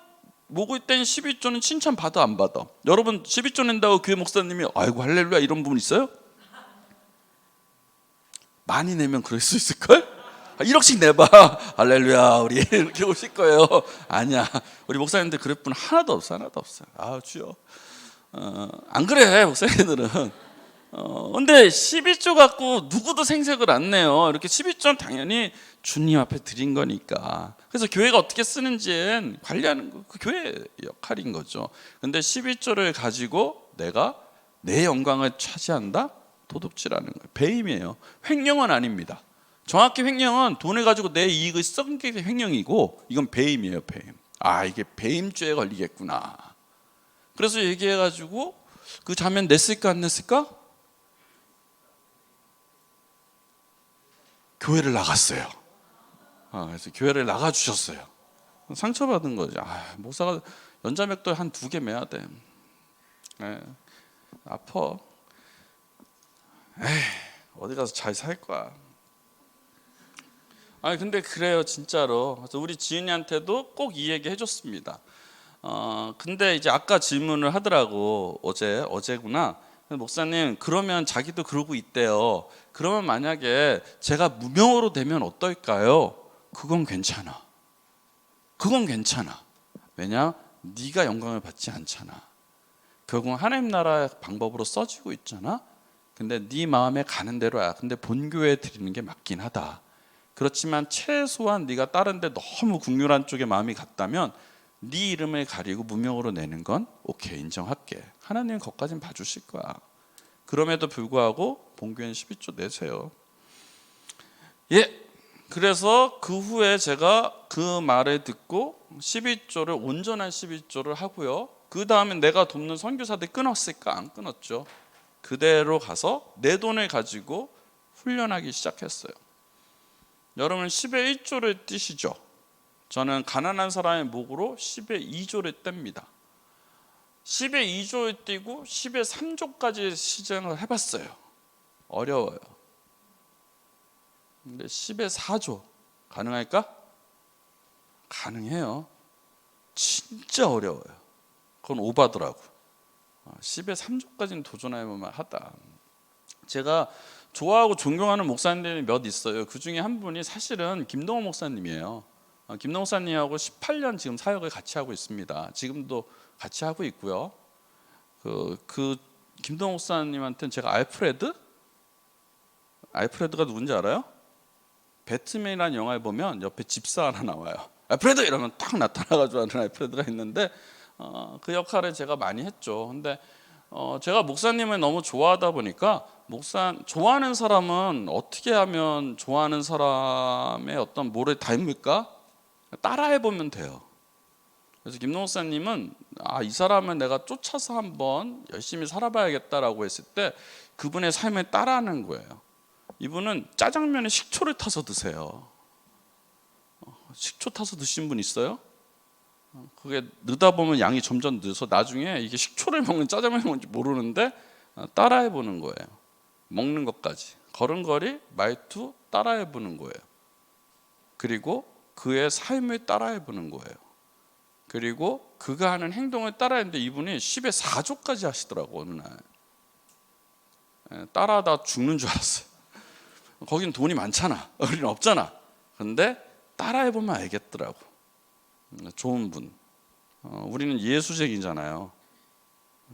모을 땐 12조는 칭찬 받아 안 받아? 여러분 12조 낸다고 교회 목사님이 아이고 할렐루야 이런 부분 있어요? 많이 내면 그럴 수 있을걸? 1억씩 내봐. 할렐루야 우리 이렇게 오실 거예요. 아니야, 우리 목사님들 그럴 분 하나도 없어. 아 주여. 안 그래 목사님들은. 근데 12조 갖고 누구도 생색을 안 내요. 이렇게 12조는 당연히 주님 앞에 드린 거니까. 그래서 교회가 어떻게 쓰는지는 관리하는 거 그 교회 역할인 거죠. 근데 12조를 가지고 내가 내 영광을 차지한다? 도둑질하는 거예요. 배임이에요. 횡령은 아닙니다. 정확히 횡령은 돈을 가지고 내 이익을 썩은 게 횡령이고, 이건 배임이에요. 배임. 이게 배임죄에 걸리겠구나. 그래서 얘기해가지고 그 자면 냈을까 안 냈을까? 교회를 나갔어요. 그래서 교회를 나가 주셨어요. 상처받은 거죠. 목사가 연자맥도 한 2개 매야 돼. 아파. 어디 가서 잘 살 거야. 근데 그래요 진짜로. 그래서 우리 지은이한테도 꼭 이 얘기 해줬습니다. 근데 이제 아까 질문을 하더라고. 어제구나. 목사님 그러면 자기도 그러고 있대요. 그러면 만약에 제가 무명으로 되면 어떨까요? 그건 괜찮아. 왜냐? 네가 영광을 받지 않잖아. 결국 하나님 나라의 방법으로 써지고 있잖아. 근데 네 마음에 가는 대로야. 근데 본교회에 드리는 게 맞긴 하다. 그렇지만 최소한 네가 다른 데 너무 국률한 쪽에 마음이 갔다면 네 이름을 가리고 무명으로 내는 건 오케이, 인정할게. 하나님은 거기까지는 봐주실 거야. 그럼에도 불구하고 본교회는 12조 내세요. 그래서 그 후에 제가 그 말을 듣고 12조를 온전한 12조를 하고요. 그 다음에 내가 돕는 선교사들 끊었을까? 안 끊었죠. 그대로 가서 내 돈을 가지고 훈련하기 시작했어요. 여러분 10의 1조를 띄시죠. 저는 가난한 사람의 목으로 10의 2조를 뗍니다. 10의 2조를 띄고 10의 3조까지 시장을 해봤어요. 어려워요. 근데 10의 4조 가능할까? 가능해요. 진짜 어려워요. 그건 오바더라고. 10의 3조까지는 도전해보면 하다. 제가 좋아하고 존경하는 목사님들이 몇 있어요. 그 중에 한 분이 사실은 김동호 목사님이에요. 김동호 목사님하고 18년 지금 사역을 같이 하고 있습니다. 지금도 같이 하고 있고요. 그 김동호 목사님한테는 제가 알프레드가 누군지 알아요? 배트맨이라는 영화에 보면 옆에 집사 하나 나와요. 알프레드 이러면 딱 나타나가지고 하는 알프레드가 있는데 그 역할을 제가 많이 했죠. 근데 제가 목사님을 너무 좋아하다 보니까 좋아하는 사람은 어떻게 하면 좋아하는 사람의 어떤 뭐를 닮을까? 따라해 보면 돼요. 그래서 김 목사님은 이 사람을 내가 쫓아서 한번 열심히 살아봐야겠다라고 했을 때 그분의 삶을 따라하는 거예요. 이분은 짜장면에 식초를 타서 드세요. 식초 타서 드신 분 있어요? 그게 넣다 보면 양이 점점 늘어서 나중에 이게 식초를 먹는 짜장면이 뭔지 모르는데 따라해 보는 거예요. 먹는 것까지 걸음걸이 말투 따라해 보는 거예요. 그리고 그의 삶을 따라해 보는 거예요. 그리고 그가 하는 행동을 따라했는데 이분이 10의 4조까지 하시더라고. 어느 날 따라하다 죽는 줄 알았어요. 거긴 돈이 많잖아. 우리는 없잖아. 근데 따라해 보면 알겠더라고. 좋은 분. 우리는 예수쟁이잖아요.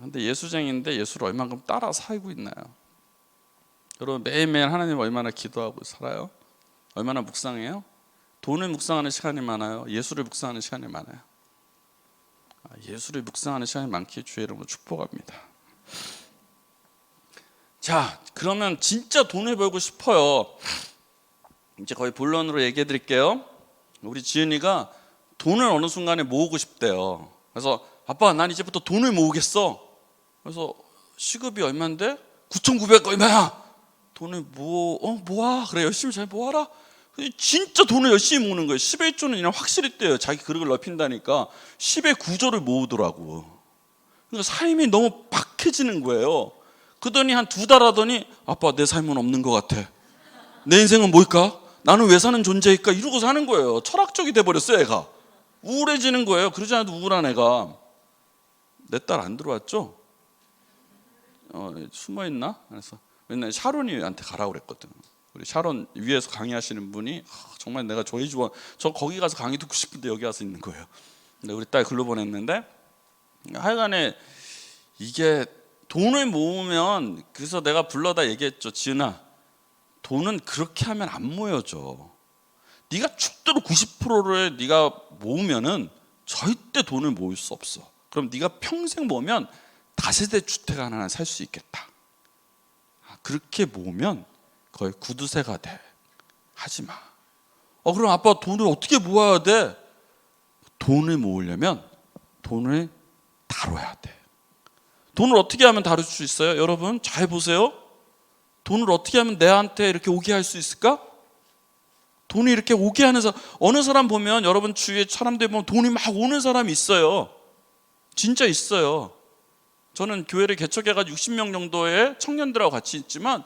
근데 예수쟁이인데 예수를 얼만큼 따라 살고 있나요? 여러분 매일매일 하나님 얼마나 기도하고 살아요? 얼마나 묵상해요? 돈을 묵상하는 시간이 많아요? 예수를 묵상하는 시간이 많아요? 예수를 묵상하는 시간이 많기에 주의 이름으로 축복합니다. 자, 그러면 진짜 돈을 벌고 싶어요. 이제 거의 본론으로 얘기해 드릴게요. 우리 지은이가 돈을 어느 순간에 모으고 싶대요. 그래서 아빠 난 이제부터 돈을 모으겠어. 그래서 시급이 얼마인데? 9,900 얼마야? 돈을 모아? 그래, 열심히 잘 모아라. 근데 진짜 돈을 열심히 모으는 거예요. 10의 1조는 그냥 확실히 떼요. 자기 그릇을 넓힌다니까 10의 9조를 모으더라고. 그러니까 삶이 너무 박해지는 거예요. 그러더니 한 2달 하더니 아빠 내 삶은 없는 것 같아. 내 인생은 뭘까? 나는 왜 사는 존재일까? 이러고 사는 거예요. 철학적이 돼버렸어요. 애가 우울해지는 거예요. 그러지 않아도 우울한 애가. 내 딸 안 들어왔죠? 숨어있나? 그래서 맨날 샤론이한테 가라고 그랬거든. 우리 샤론 위에서 강의하시는 분이 정말 내가 저희 주원 저 거기 가서 강의 듣고 싶은데 여기 와서 있는 거예요. 근데 우리 딸 글로 보냈는데 하여간에 이게 돈을 모으면, 그래서 내가 불러다 얘기했죠. 지은아, 돈은 그렇게 하면 안 모여져. 네가 축도로 90%를 네가 모으면은 절대 돈을 모을 수 없어. 그럼 네가 평생 모으면 다세대 주택 하나 살 수 있겠다. 그렇게 모으면 거의 구두쇠가 돼. 하지 마. 그럼 아빠 돈을 어떻게 모아야 돼? 돈을 모으려면 돈을 다뤄야 돼. 돈을 어떻게 하면 다룰 수 있어요? 여러분 잘 보세요. 돈을 어떻게 하면 내한테 이렇게 오게 할 수 있을까? 돈이 이렇게 오게 하는 사람, 어느 사람 보면 여러분 주위에 사람들 보면 돈이 막 오는 사람이 있어요. 진짜 있어요. 저는 교회를 개척해가지고 60명 정도의 청년들하고 같이 있지만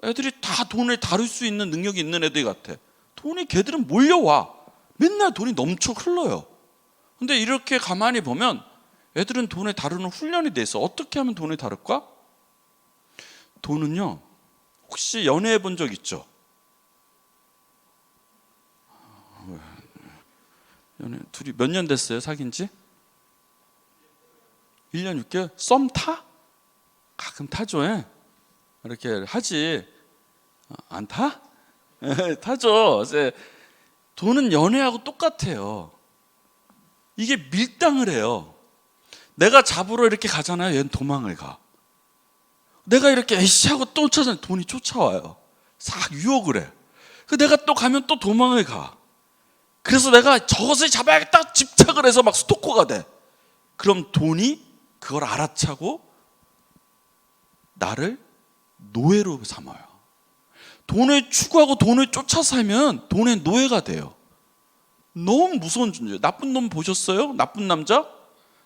애들이 다 돈을 다룰 수 있는 능력이 있는 애들 같아. 돈이 걔들은 몰려와. 맨날 돈이 넘쳐 흘러요. 근데 이렇게 가만히 보면 애들은 돈을 다루는 훈련이 돼 있어. 어떻게 하면 돈을 다룰까? 돈은요, 혹시 연애해 본 적 있죠? 연애 둘이 몇 년 됐어요? 사귄 지? 1년 6개월? 썸 타? 가끔 타죠. 예? 이렇게 하지. 안 타? 타죠. 이제 돈은 연애하고 똑같아요. 이게 밀당을 해요. 내가 잡으러 이렇게 가잖아요. 얘는 도망을 가. 내가 이렇게 에이씨 하고 또 찾아내. 돈이 쫓아와요. 싹 유혹을 해. 내가 또 가면 또 도망을 가. 그래서 내가 저것을 잡아야겠다 집착을 해서 막 스토커가 돼. 그럼 돈이 그걸 알아차고 나를 노예로 삼아요. 돈을 추구하고 돈을 쫓아 살면 돈의 노예가 돼요. 너무 무서운 존재예요. 나쁜 놈 보셨어요? 나쁜 남자?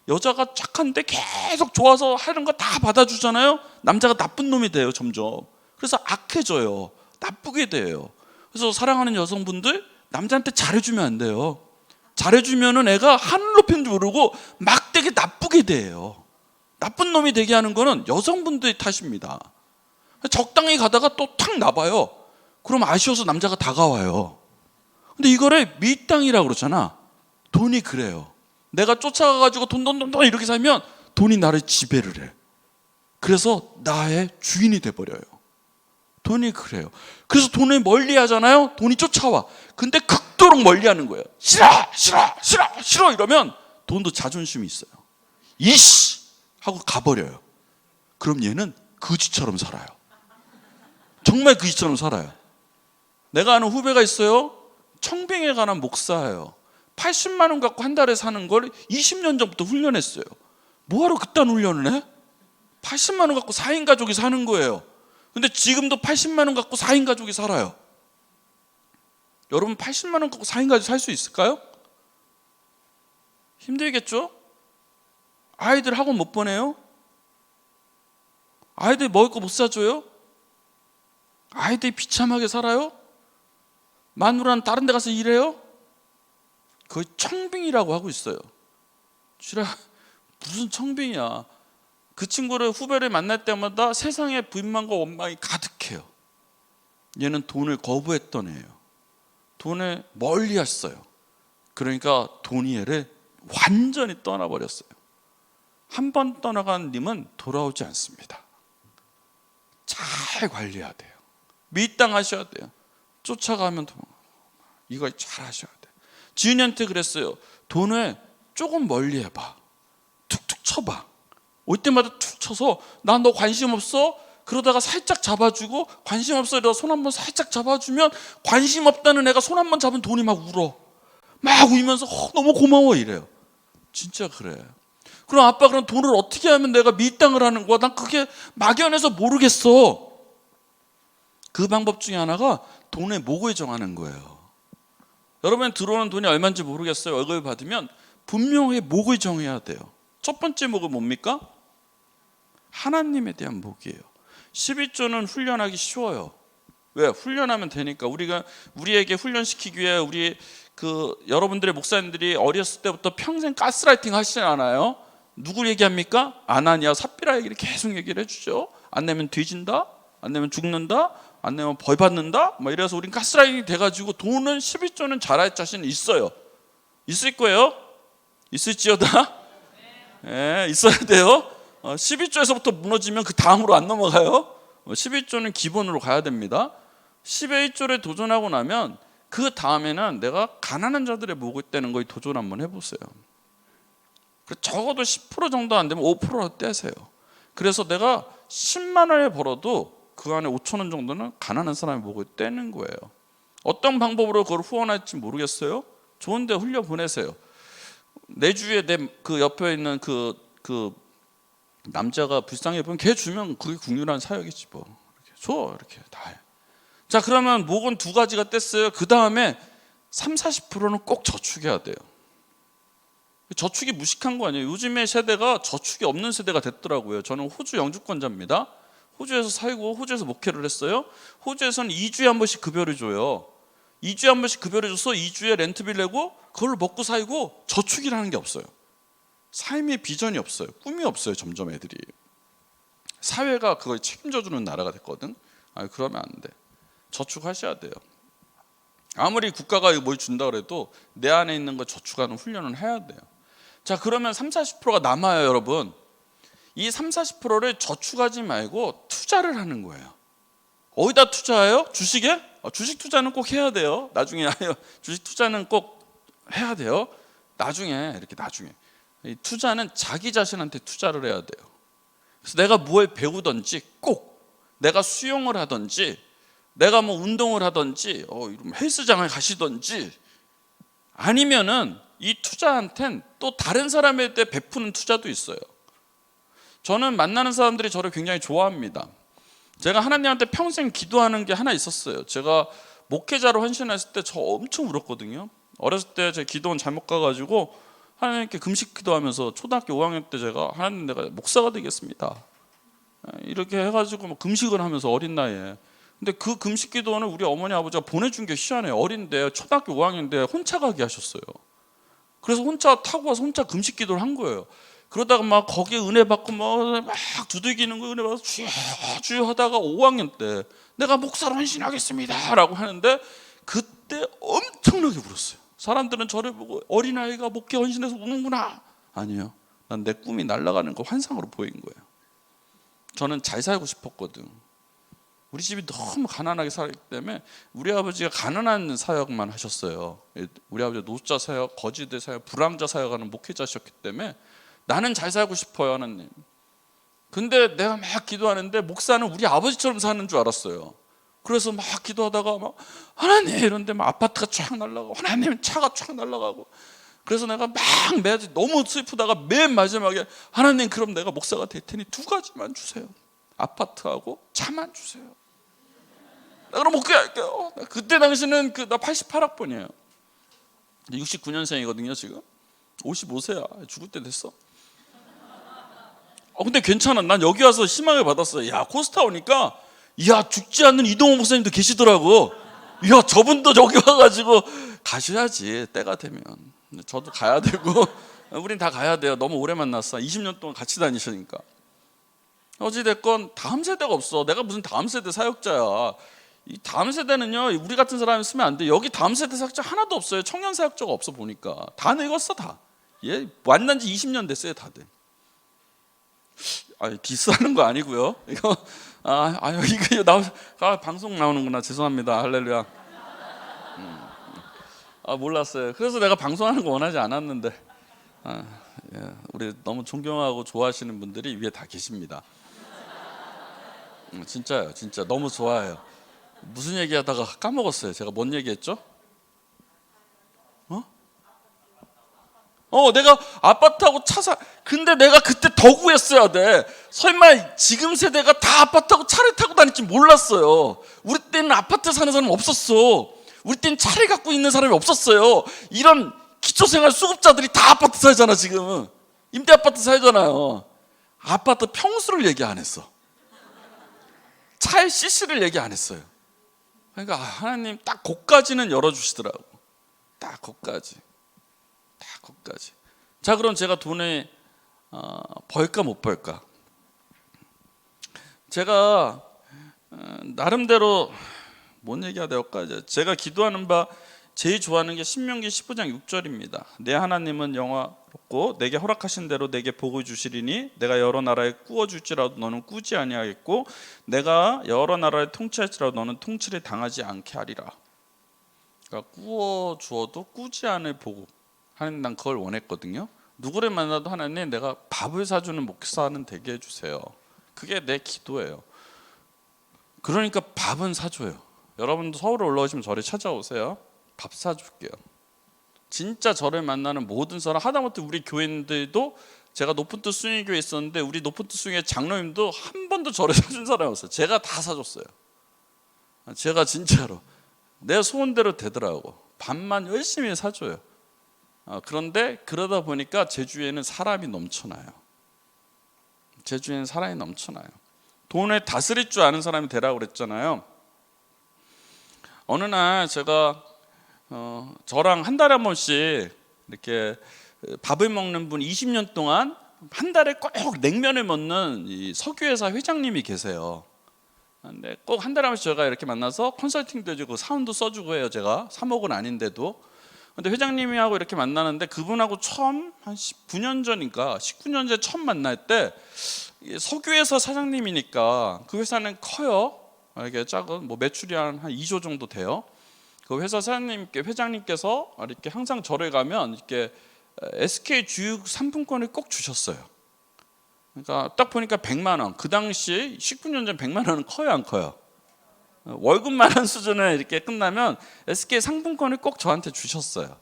여자가 착한데 계속 좋아서 하는 거 다 받아주잖아요. 남자가 나쁜 놈이 돼요. 점점. 그래서 악해져요. 나쁘게 돼요. 그래서 사랑하는 여성분들 남자한테 잘해주면 안 돼요. 잘해주면은 애가 하늘 높인 줄 모르고 막 되게 나쁘게 돼요. 나쁜 놈이 되게 하는 거는 여성분들의 탓입니다. 적당히 가다가 또 탁 나봐요. 그럼 아쉬워서 남자가 다가와요. 근데 이거를 밀당이라고 그러잖아. 돈이 그래요. 내가 쫓아가가지고 돈 이렇게 살면 돈이 나를 지배를 해. 그래서 나의 주인이 돼버려요. 돈이 그래요. 그래서 돈을 멀리 하잖아요. 돈이 쫓아와. 근데 극도로 멀리 하는 거예요. 싫어 이러면 돈도 자존심이 있어요. 이씨 하고 가버려요. 그럼 얘는 거지처럼 살아요. 정말 거지처럼 살아요. 내가 아는 후배가 있어요. 청빙에 관한 목사예요. 80만 원 갖고 한 달에 사는 걸 20년 전부터 훈련했어요. 뭐하러 그딴 훈련을 해? 80만 원 갖고 4인 가족이 사는 거예요. 근데 지금도 80만 원 갖고 4인 가족이 살아요. 여러분 80만 원 갖고 4인 가족 살 수 있을까요? 힘들겠죠? 아이들 학원 못 보내요? 아이들 먹을 거 못 사줘요? 아이들이 비참하게 살아요? 마누라는 다른 데 가서 일해요? 거의 청빙이라고 하고 있어요. 무슨 청빙이야. 그 친구를 후배를 만날 때마다 세상에 불만과 원망이 가득해요. 얘는 돈을 거부했던 애예요. 돈을 멀리 했어요. 그러니까 돈이 얘를 완전히 떠나버렸어요. 한 번 떠나간 님은 돌아오지 않습니다. 잘 관리해야 돼요. 밀당하셔야 돼요. 쫓아가면 이걸 잘 하셔야 돼요. 지은이한테 그랬어요. 돈을 조금 멀리 해봐. 툭툭 쳐봐. 올 때마다 툭 쳐서 난 너 관심 없어? 그러다가 살짝 잡아주고 관심 없어 이러다 손 한번 살짝 잡아주면 관심 없다는 애가 손 한번 잡으면 돈이 막 울어. 막 울면서 너무 고마워 이래요. 진짜 그래. 그럼 아빠 그럼 돈을 어떻게 하면 내가 밀당을 하는 거야? 난 그게 막연해서 모르겠어. 그 방법 중에 하나가 돈의 목을 정하는 거예요. 여러분 들어오는 돈이 얼마인지 모르겠어요. 월급을 받으면 분명히 목을 정해야 돼요. 첫 번째 목은 뭡니까? 하나님에 대한 목이에요. 11조는 훈련하기 쉬워요. 왜? 훈련하면 되니까. 우리에게 훈련시키기 위해 여러분들의 목사님들이 어렸을 때부터 평생 가스라이팅 하시지 않아요? 누구 얘기합니까? 아나니아 삽비라 얘기를 계속 얘기를 해주죠. 안 내면 뒤진다, 안 내면 죽는다, 안 내면 벌 받는다. 이래서 우린 가스라이팅이 돼가지고 돈은 11조는 잘할 자신 있어요. 있을 거예요? 있을지어다. 예, 있어야 돼요. 11조에서부터 무너지면 그 다음으로 안 넘어가요. 11조는 기본으로 가야 됩니다. 11조에 도전하고 나면 그 다음에는 내가 가난한 자들의 목을 떼는 거에 도전 한번 해보세요. 적어도 10% 정도 안 되면 5%로 떼세요. 그래서 내가 10만 원을 벌어도 그 안에 5천 원 정도는 가난한 사람의 목을 떼는 거예요. 어떤 방법으로 그걸 후원할지 모르겠어요. 좋은 데 흘려 보내세요. 내 주위에 그 옆에 있는 그 남자가 불쌍해 보면 걔 주면 그게 국률한 사역이지 뭐. 이렇게 줘 이렇게 다 해. 자 그러면 목은 두 가지가 뗐어요. 그 다음에 30-40%는 꼭 저축해야 돼요. 저축이 무식한 거 아니에요. 요즘의 세대가 저축이 없는 세대가 됐더라고요. 저는 호주 영주권자입니다. 호주에서 살고 호주에서 목회를 했어요. 호주에서는 2주에 한 번씩 급여를 줘요. 2주에 한 번씩 급여를 줘서 2주에 렌트비를 내고 그걸 먹고 살고 저축이라는 게 없어요. 삶의 비전이 없어요. 꿈이 없어요. 점점 애들이. 사회가 그걸 책임져주는 나라가 됐거든. 그러면 안 돼. 저축하셔야 돼요. 아무리 국가가 뭘 준다 그래도 내 안에 있는 걸 저축하는 훈련을 해야 돼요. 자 그러면 30-40%가 남아요. 여러분 이 30-40%를 저축하지 말고 투자를 하는 거예요. 어디다 투자해요? 주식에? 주식 투자는 꼭 해야 돼요. 나중에 주식 투자는 꼭 해야 돼요. 나중에 이 투자는 자기 자신한테 투자를 해야 돼요. 그래서 내가 뭘 배우든지 꼭 내가 수영을 하든지 내가 운동을 하든지 헬스장을 가시든지 아니면은 이 투자한텐 또 다른 사람에 대해 베푸는 투자도 있어요. 저는 만나는 사람들이 저를 굉장히 좋아합니다. 제가 하나님한테 평생 기도하는 게 하나 있었어요. 제가 목회자로 헌신했을 때 저 엄청 울었거든요. 어렸을 때 제 기도원 잘못 가가지고 하나님께 금식 기도하면서 초등학교 5학년 때 제가 하나님 내가 목사가 되겠습니다. 이렇게 해가지고 금식을 하면서 어린 나이에. 근데 그 금식 기도원을 우리 어머니 아버지가 보내준 게 희한해요. 어린데 초등학교 5학년인데 혼자 가게 하셨어요. 그래서 혼자 타고 와서 혼자 금식 기도를 한 거예요. 그러다가 거기에 은혜 받고 막 두들기는 거 은혜 받아서 주여 하다가 5학년 때 내가 목사로 헌신하겠습니다 라고 하는데 그때 엄청나게 울었어요. 사람들은 저를 보고 어린아이가 목회 헌신해서 우는구나. 아니요. 난 내 꿈이 날아가는 거 환상으로 보인 거예요. 저는 잘 살고 싶었거든. 우리 집이 너무 가난하게 살기 때문에 우리 아버지가 가난한 사역만 하셨어요. 우리 아버지가 노숙자 사역, 거지들 사역, 불황자 사역하는 목회자셨기 때문에 나는 잘 살고 싶어요 하나님. 근데 내가 막 기도하는데 목사는 우리 아버지처럼 사는 줄 알았어요. 그래서 막 기도하다가 하나님 이런데 아파트가 쫙 날아가고 하나님 차가 쫙 날아가고 그래서 내가 매일 너무 슬프다가 맨 마지막에 하나님 그럼 내가 목사가 될 테니 두 가지만 주세요. 아파트하고 차만 주세요. 나 그럼 목회할게요. 그때 당시는 나 88학번이에요. 69년생이거든요 지금. 55세야. 죽을 때 됐어. 근데 괜찮아. 난 여기 와서 희망을 받았어요. 야 코스타 오니까 죽지 않는 이동호 목사님도 계시더라고. 저분도 여기 와가지고 가셔야지 때가 되면. 저도 가야 되고 우린 다 가야 돼요. 너무 오래 만났어. 20년 동안 같이 다니시니까. 어찌됐건 다음 세대가 없어. 내가 무슨 다음 세대 사역자야. 이 다음 세대는요 우리 같은 사람이 쓰면 안 돼. 여기 다음 세대 사역자 하나도 없어요. 청년 사역자가 없어 보니까. 다 늙었어 다. 만난 지 20년 됐어요 다들. 디스하는 거 아니고요. 이거 방송 나오는구나. 죄송합니다. 할렐루야. 몰랐어요. 그래서 내가 방송하는 거 원하지 않았는데 우리 너무 존경하고 좋아하시는 분들이 위에 다 계십니다. 진짜요. 진짜 너무 좋아해요. 무슨 얘기하다가 까먹었어요. 제가 뭔 얘기했죠? 내가 아파트하고 근데 내가 그때 더 구했어야 돼. 설마 지금 세대가 다 아파트하고 차를 타고 다닐지 몰랐어요. 우리 때는 아파트 사는 사람 없었어. 우리 때는 차를 갖고 있는 사람이 없었어요. 이런 기초생활 수급자들이 다 아파트 살잖아. 지금 임대 아파트 살잖아요. 아파트 평수를 얘기 안 했어. 차의 CC를 얘기 안 했어요. 그러니까 하나님 딱 거기까지는 열어주시더라고. 딱 거기까지. 자, 그럼 제가 돈을 벌까 못 벌까? 제가 나름대로 뭔 얘기가 될까? 제가 기도하는 바 제일 좋아하는 게 신명기 15장 6절입니다. 내 하나님은 영화롭고 내게 허락하신 대로 내게 복을 주시리니 내가 여러 나라에 꾸어 줄지라도 너는 꾸지 아니하겠고 내가 여러 나라를 통치할지라도 너는 통치를 당하지 않게 하리라. 그러니까 꾸어 주어도 꾸지 않을 복을. 하나님, 난 그걸 원했거든요. 누구를 만나도 하나님, 내가 밥을 사주는 목사는 되게 해주세요. 그게 내 기도예요. 그러니까 밥은 사줘요. 여러분도 서울에 올라오시면 저를 찾아오세요. 밥 사줄게요. 진짜 저를 만나는 모든 사람, 하다못해 우리 교인들도, 제가 높은 뜻 수용교회에 있었는데 우리 높은 뜻 수용의 장로님도 한 번도 저를 사준 사람이 없어요. 제가 다 사줬어요. 제가 진짜로 내 소원대로 되더라고. 밥만 열심히 사줘요. 그런데 그러다 보니까 제주에는 사람이 넘쳐나요. 제주에는 사람이 넘쳐나요. 돈을 다스릴 줄 아는 사람이 되라고 그랬잖아요. 어느 날 제가 저랑 한 달에 한 번씩 이렇게 밥을 먹는 분, 20년 동안 한 달에 꼭 냉면을 먹는 이 석유회사 회장님이 계세요. 근데 꼭 한 달에 한 번씩 제가 이렇게 만나서 컨설팅도 해주고 사운드 써주고 해요. 제가 3억은 아닌데도. 근데 회장님이하고 이렇게 만나는데 그분하고 처음 한 19년 전인가 19년 전에 처음 만날 때 석유회사 사장님이니까 그 회사는 커요. 이게 작은 뭐 매출이 한 2조 정도 돼요. 그 회사 사장님께 회장님께서 이렇게 항상 절에 가면 이렇게 SK 주유 상품권을 꼭 주셨어요. 그러니까 딱 보니까 100만 원. 그 당시 19년 전 100만 원은 커요, 안 커요? 월급만 한 수준에 이렇게 끝나면 SK 상품권을 꼭 저한테 주셨어요.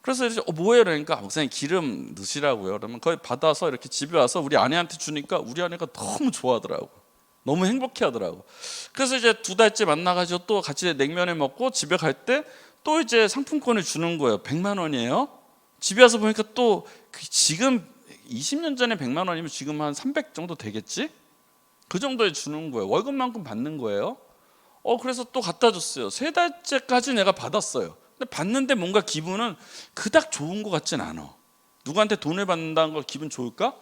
그래서 이제 뭐예요? 그러니까 목사님 기름 넣으시라고요. 그러면 거의 받아서 이렇게 집에 와서 우리 아내한테 주니까 우리 아내가 너무 좋아하더라고. 너무 행복해하더라고. 그래서 이제 2달째 만나가지고 또 같이 냉면을 먹고 집에 갈 때 또 이제 상품권을 주는 거예요. 100만 원이에요. 집에 와서 보니까 또 지금 20년 전에 100만 원이면 지금 한 300 정도 되겠지? 그 정도에 주는 거예요. 월급만큼 받는 거예요. 그래서 또 갖다 줬어요. 3달째까지 내가 받았어요. 근데 받는데 뭔가 기분은 그닥 좋은 것 같진 않아. 누구한테 돈을 받는다는 거 기분 좋을까?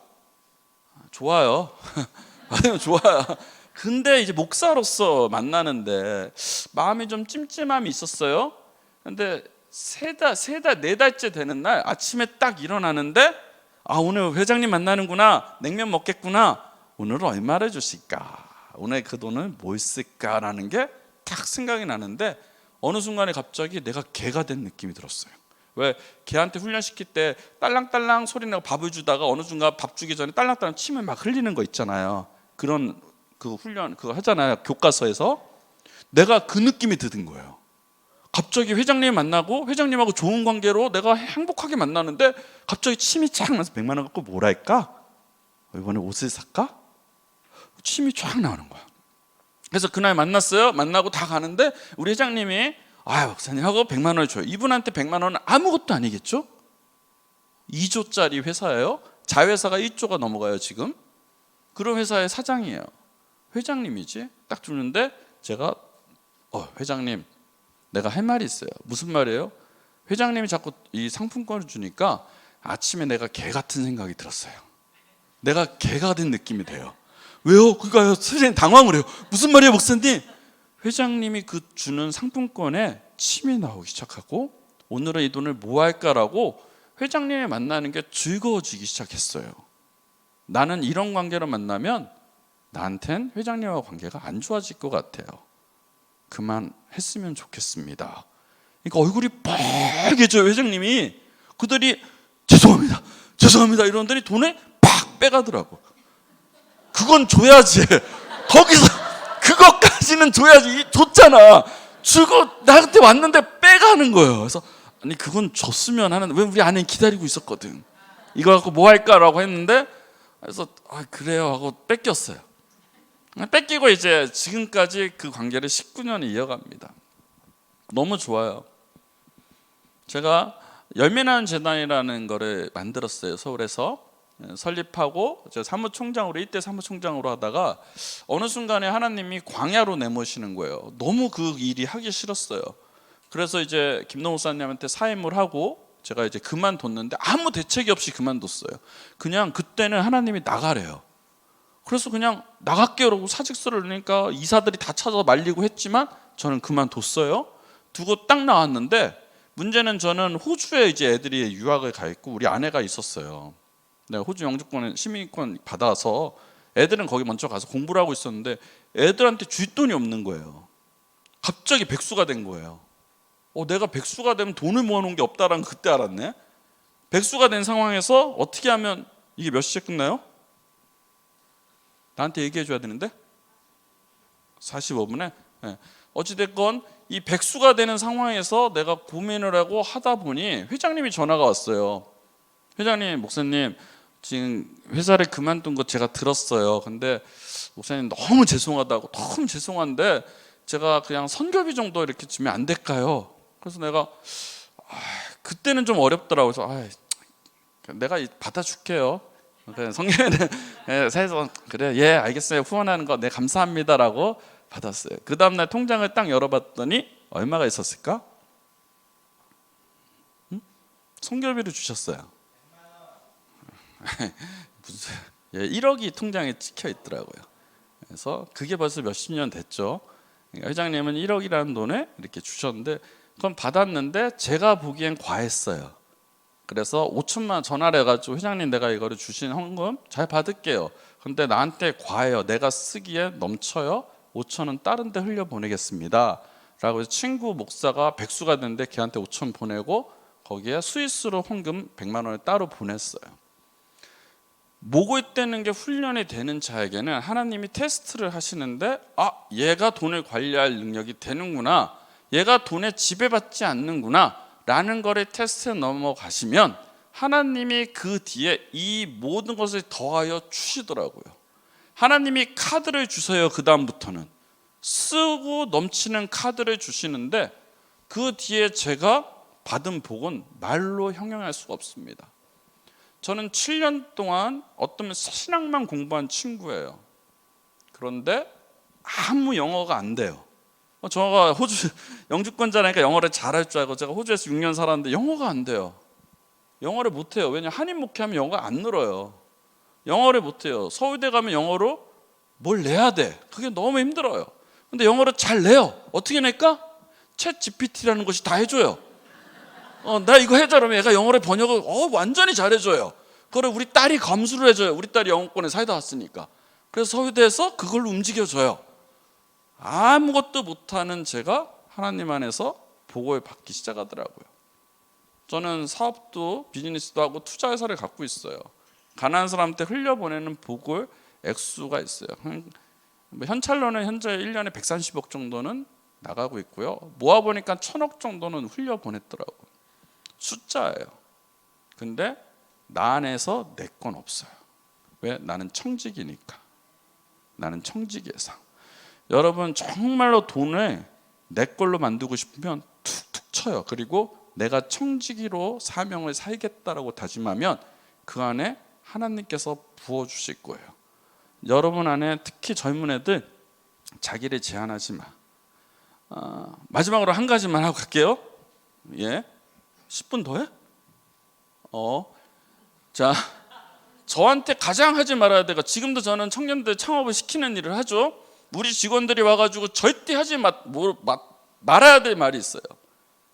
좋아요. 아니요, 좋아요. 근데 이제 목사로서 만나는데 마음이 좀 찜찜함이 있었어요. 근데 4달째 되는 날 아침에 딱 일어나는데 오늘 회장님 만나는구나. 냉면 먹겠구나. 오늘은 얼마를 주실까? 오늘 그 돈은 뭘 쓸까라는 게 딱 생각이 나는데 어느 순간에 갑자기 내가 개가 된 느낌이 들었어요. 왜? 개한테 훈련시킬 때 딸랑딸랑 소리 내고 밥을 주다가 어느 순간 밥 주기 전에 딸랑딸랑 침을 막 흘리는 거 있잖아요. 그런 그 훈련 그거 하잖아요. 교과서에서. 내가 그 느낌이 드는 거예요. 갑자기 회장님 만나고 회장님하고 좋은 관계로 내가 행복하게 만나는데 갑자기 침이 쫙 나서 100만 원 갖고 뭘 할까? 이번에 옷을 살까? 침이 쫙 나오는 거야. 그래서 그날 만났어요. 만나고 다 가는데 우리 회장님이 목사님하고 100만 원을 줘요. 이분한테 100만 원은 아무것도 아니겠죠? 2조짜리 회사예요. 자회사가 1조가 넘어가요 지금. 그런 회사의 사장이에요. 회장님이지. 딱 주는데 제가 회장님 내가 할 말이 있어요. 무슨 말이에요? 회장님이 자꾸 이 상품권을 주니까 아침에 내가 개 같은 생각이 들었어요. 내가 개가 된 느낌이 돼요. 왜요? 그러니까 선생님 당황을 해요. 무슨 말이에요 목사님? 회장님이 그 주는 상품권에 침이 나오기 시작하고 오늘은 이 돈을 뭐 할까라고 회장님을 만나는 게 즐거워지기 시작했어요. 나는 이런 관계로 만나면 나한텐 회장님하고 관계가 안 좋아질 것 같아요. 그만했으면 좋겠습니다. 그러니까 얼굴이 빨개져요 회장님이. 그들이 죄송합니다 이러더니 돈을 팍 빼가더라고. 그건 줘야지. 거기서 그것까지는 줘야지. 줬잖아. 주고 나한테 왔는데 빼가는 거예요. 그래서 아니 그건 줬으면 하는, 왜 우리 아내 기다리고 있었거든. 이거 갖고 뭐 할까라고 했는데, 그래서 그래요 하고 뺏겼어요. 뺏기고 이제 지금까지 그 관계를 19년을 이어갑니다. 너무 좋아요. 제가 열매나는 재단이라는 거를 만들었어요. 서울에서 설립하고 제가 사무총장으로, 이때 사무총장으로 하다가 어느 순간에 하나님이 광야로 내모시는 거예요. 너무 그 일이 하기 싫었어요. 그래서 이제 김노 목사님한테 사임을 하고 제가 이제 그만뒀는데 아무 대책이 없이 그만뒀어요. 그냥 그때는 하나님이 나가래요. 그래서 그냥 나갈게요 라고 사직서를 넣으니까 이사들이 다 찾아서 말리고 했지만 저는 그만뒀어요. 두고 딱 나왔는데, 문제는 저는 호주에 이제 애들이 유학을 가 있고 우리 아내가 있었어요. 내가 호주 영주권 시민권 받아서 애들은 거기 먼저 가서 공부를 하고 있었는데 애들한테 줄 돈이 없는 거예요. 갑자기 백수가 된 거예요. 내가 백수가 되면 돈을 모아놓은 게 없다라는 걸 그때 알았네. 백수가 된 상황에서 어떻게 하면 이게 몇 시에 끝나요? 나한테 얘기해 줘야 되는데 45분에. 어찌됐건 이 백수가 되는 상황에서 내가 고민을 하고 하다 보니 회장님이 전화가 왔어요. 회장님, 목사님 지금 회사를 그만둔 거 제가 들었어요. 근데 목사님 너무 죄송하다고, 너무 죄송한데 제가 그냥 선교비 정도 이렇게 주면 안 될까요? 그래서 내가 그때는 좀 어렵더라고요. 그래서 내가 받아줄게요. 성경에는 사에서 그래, 예 알겠어요, 후원하는 거 네 감사합니다라고 받았어요. 그 다음날 통장을 딱 열어봤더니 얼마가 있었을까? 성교비를 주셨어요. 무슨 1억이 통장에 찍혀 있더라고요. 그래서 그게 벌써 몇십 년 됐죠. 그러니까 회장님은 1억이라는 돈을 이렇게 주셨는데, 그건 받았는데 제가 보기엔 과했어요. 그래서 5천만 원 전화를 해가지고 회장님 내가 이거를 주신 헌금 잘 받을게요. 근데 나한테 과해요. 내가 쓰기에 넘쳐요. 5천 원 다른 데 흘려보내겠습니다 라고 해서 친구 목사가 백수가 됐는데 걔한테 5천 보내고 거기에 스위스로 헌금 100만 원을 따로 보냈어요. 모고 있다는 게 훈련이 되는 자에게는 하나님이 테스트를 하시는데, 얘가 돈을 관리할 능력이 되는구나, 얘가 돈에 지배받지 않는구나 라는 거를 테스트에 넘어가시면 하나님이 그 뒤에 이 모든 것을 더하여 주시더라고요. 하나님이 카드를 주세요. 그 다음부터는 쓰고 넘치는 카드를 주시는데 그 뒤에 제가 받은 복은 말로 형용할 수가 없습니다. 저는 7년 동안 어떤 신학만 공부한 친구예요. 그런데 아무 영어가 안 돼요. 저가 호주 영주권자라니까 영어를 잘할 줄 알고 제가 호주에서 6년 살았는데 영어가 안 돼요. 영어를 못해요. 왜냐하면 한인 목회하면 영어가 안 늘어요. 영어를 못해요. 서울대 가면 영어로 뭘 내야 돼. 그게 너무 힘들어요. 근데 영어를 잘 내요. 어떻게 낼까? 챗 GPT라는 것이 다 해줘요. 나 이거 해줘 그러면 얘가 영어를 번역을 완전히 잘해줘요. 그걸 우리 딸이 검수를 해줘요. 우리 딸이 영어권에 살다 왔으니까. 그래서 서울대에서 그걸 움직여줘요. 아무것도 못하는 제가 하나님 안에서 복을 받기 시작하더라고요. 저는 사업도 비즈니스도 하고 투자 회사를 갖고 있어요. 가난한 사람한테 흘려보내는 복을 액수가 있어요. 현찰로는 현재 1년에 130억 정도는 나가고 있고요. 모아보니까 1000억 정도는 흘려보냈더라고요. 숫자예요. 근데 나 안에서 내 건 없어요. 왜? 나는 청직이니까. 나는 청직의 상. 여러분 정말로 돈을 내 걸로 만들고 싶으면 툭툭 쳐요. 그리고 내가 청지기로 사명을 살겠다라고 다짐하면 그 안에 하나님께서 부어주실 거예요. 여러분 안에 특히 젊은 애들 자기를 제한하지 마. 마지막으로 한 가지만 하고 갈게요. 10분 더 해? 자, 저한테 가장 하지 말아야 돼가, 지금도 저는 청년들 창업을 시키는 일을 하죠. 우리 직원들이 와가지고 절대 하지 말아야 될 말이 있어요.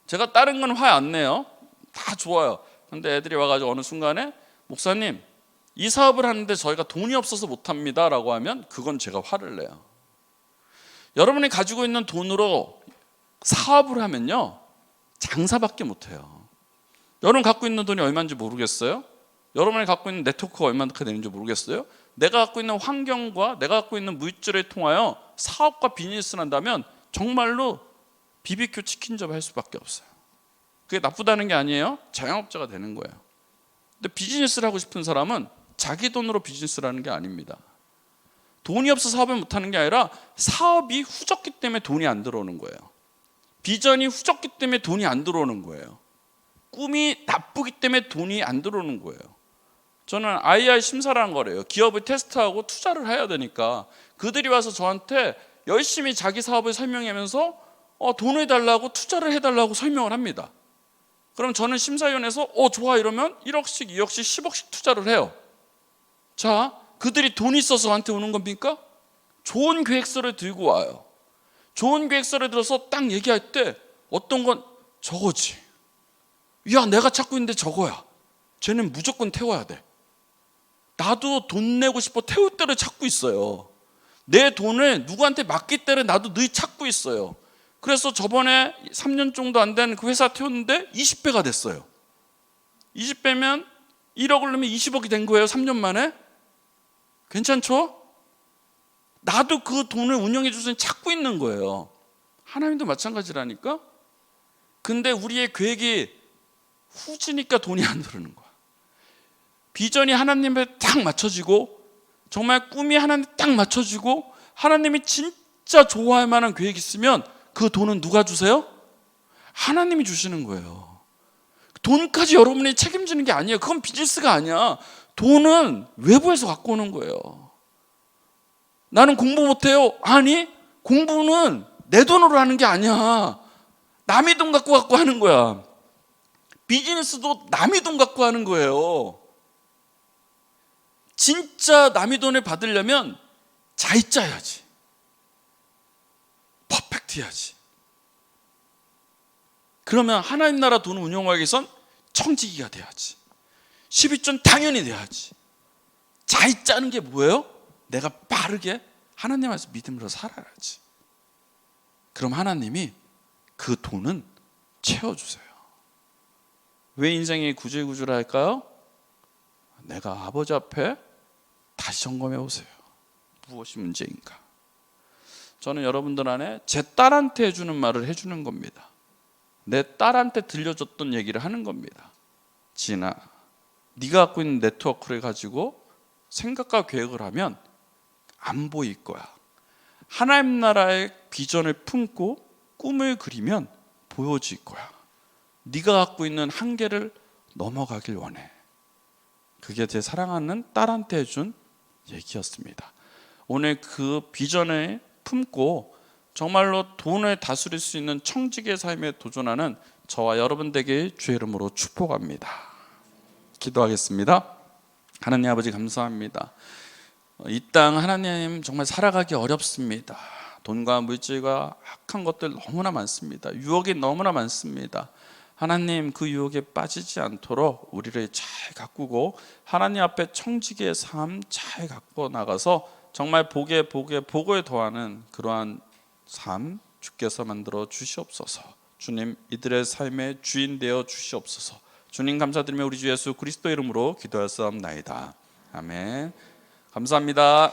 제가 다른 건 화 안 내요. 다 좋아요. 근데 애들이 와가지고 어느 순간에 목사님 이 사업을 하는데 저희가 돈이 없어서 못합니다 라고 하면 그건 제가 화를 내요. 여러분이 가지고 있는 돈으로 사업을 하면요 장사밖에 못해요. 여러분 갖고 있는 돈이 얼마인지 모르겠어요? 여러분이 갖고 있는 네트워크가 얼마나 되는지 모르겠어요? 내가 갖고 있는 환경과 내가 갖고 있는 물질을 통하여 사업과 비즈니스를 한다면 정말로 BBQ 치킨집 할 수밖에 없어요. 그게 나쁘다는 게 아니에요. 자영업자가 되는 거예요. 근데 비즈니스를 하고 싶은 사람은 자기 돈으로 비즈니스를 하는 게 아닙니다. 돈이 없어 사업을 못하는 게 아니라 사업이 후졌기 때문에 돈이 안 들어오는 거예요. 비전이 후졌기 때문에 돈이 안 들어오는 거예요. 꿈이 나쁘기 때문에 돈이 안 들어오는 거예요. 저는 IR 심사라는 거래요. 기업을 테스트하고 투자를 해야 되니까 그들이 와서 저한테 열심히 자기 사업을 설명하면서 돈을 달라고 투자를 해달라고 설명을 합니다. 그럼 저는 심사위원회에서 좋아 이러면 1억씩 2억씩 10억씩 투자를 해요. 자, 그들이 돈이 있어서 저한테 오는 겁니까? 좋은 계획서를 들고 와요. 좋은 계획서를 들어서 딱 얘기할 때 어떤 건 저거지. 야, 내가 찾고 있는데 저거야. 쟤는 무조건 태워야 돼. 나도 돈 내고 싶어 태울 때를 찾고 있어요. 내 돈을 누구한테 맡길 때를 나도 늘 찾고 있어요. 그래서 저번에 3년 정도 안 된 그 회사 태웠는데 20배가 됐어요. 20배면 1억을 넣으면 20억이 된 거예요. 3년 만에. 괜찮죠? 나도 그 돈을 운영해 주신 찾고 있는 거예요. 하나님도 마찬가지라니까. 근데 우리의 계획이 후지니까 돈이 안 들어오는 거야. 비전이 하나님에 딱 맞춰지고 정말 꿈이 하나님에 딱 맞춰지고 하나님이 진짜 좋아할 만한 계획이 있으면 그 돈은 누가 주세요? 하나님이 주시는 거예요. 돈까지 여러분이 책임지는 게 아니에요. 그건 비즈니스가 아니야. 돈은 외부에서 갖고 오는 거예요. 나는 공부 못해요. 아니, 공부는 내 돈으로 하는 게 아니야. 남의 돈 갖고 하는 거야. 비즈니스도 남의 돈 갖고 하는 거예요. 진짜 남의 돈을 받으려면 잘 짜야지. 퍼펙트 해야지. 그러면 하나님 나라 돈을 운영하기 위해선 청지기가 돼야지. 12전 당연히 돼야지. 잘 짜는 게 뭐예요? 내가 빠르게 하나님 안에서 믿음으로 살아야지. 그럼 하나님이 그 돈은 채워주세요. 왜 인생이 구질구질할까요? 내가 아버지 앞에 다시 점검해 보세요. 무엇이 문제인가? 저는 여러분들 안에 제 딸한테 해주는 말을 해주는 겁니다. 내 딸한테 들려줬던 얘기를 하는 겁니다. 진아, 네가 갖고 있는 네트워크를 가지고 생각과 계획을 하면 안 보일 거야. 하나님 나라의 비전을 품고 꿈을 그리면 보여질 거야. 네가 갖고 있는 한계를 넘어가길 원해. 그게 제 사랑하는 딸한테 해준 얘기였습니다. 오늘 그 비전을 품고 정말로 돈을 다스릴 수 있는 청지기의 삶에 도전하는 저와 여러분 되길 주의 이름으로 축복합니다. 기도하겠습니다. 하나님 아버지 감사합니다. 이 땅 하나님 정말 살아가기 어렵습니다. 돈과 물질과 악한 것들 너무나 많습니다. 유혹이 너무나 많습니다. 하나님 그 유혹에 빠지지 않도록 우리를 잘 가꾸고 하나님 앞에 청지기의 삶 잘 갖고 나가서 정말 복에 더하는 그러한 삶 주께서 만들어 주시옵소서. 주님 이들의 삶의 주인 되어 주시옵소서. 주님 감사드리며 우리 주 예수 그리스도 이름으로 기도하옵나이다. 아멘. 감사합니다.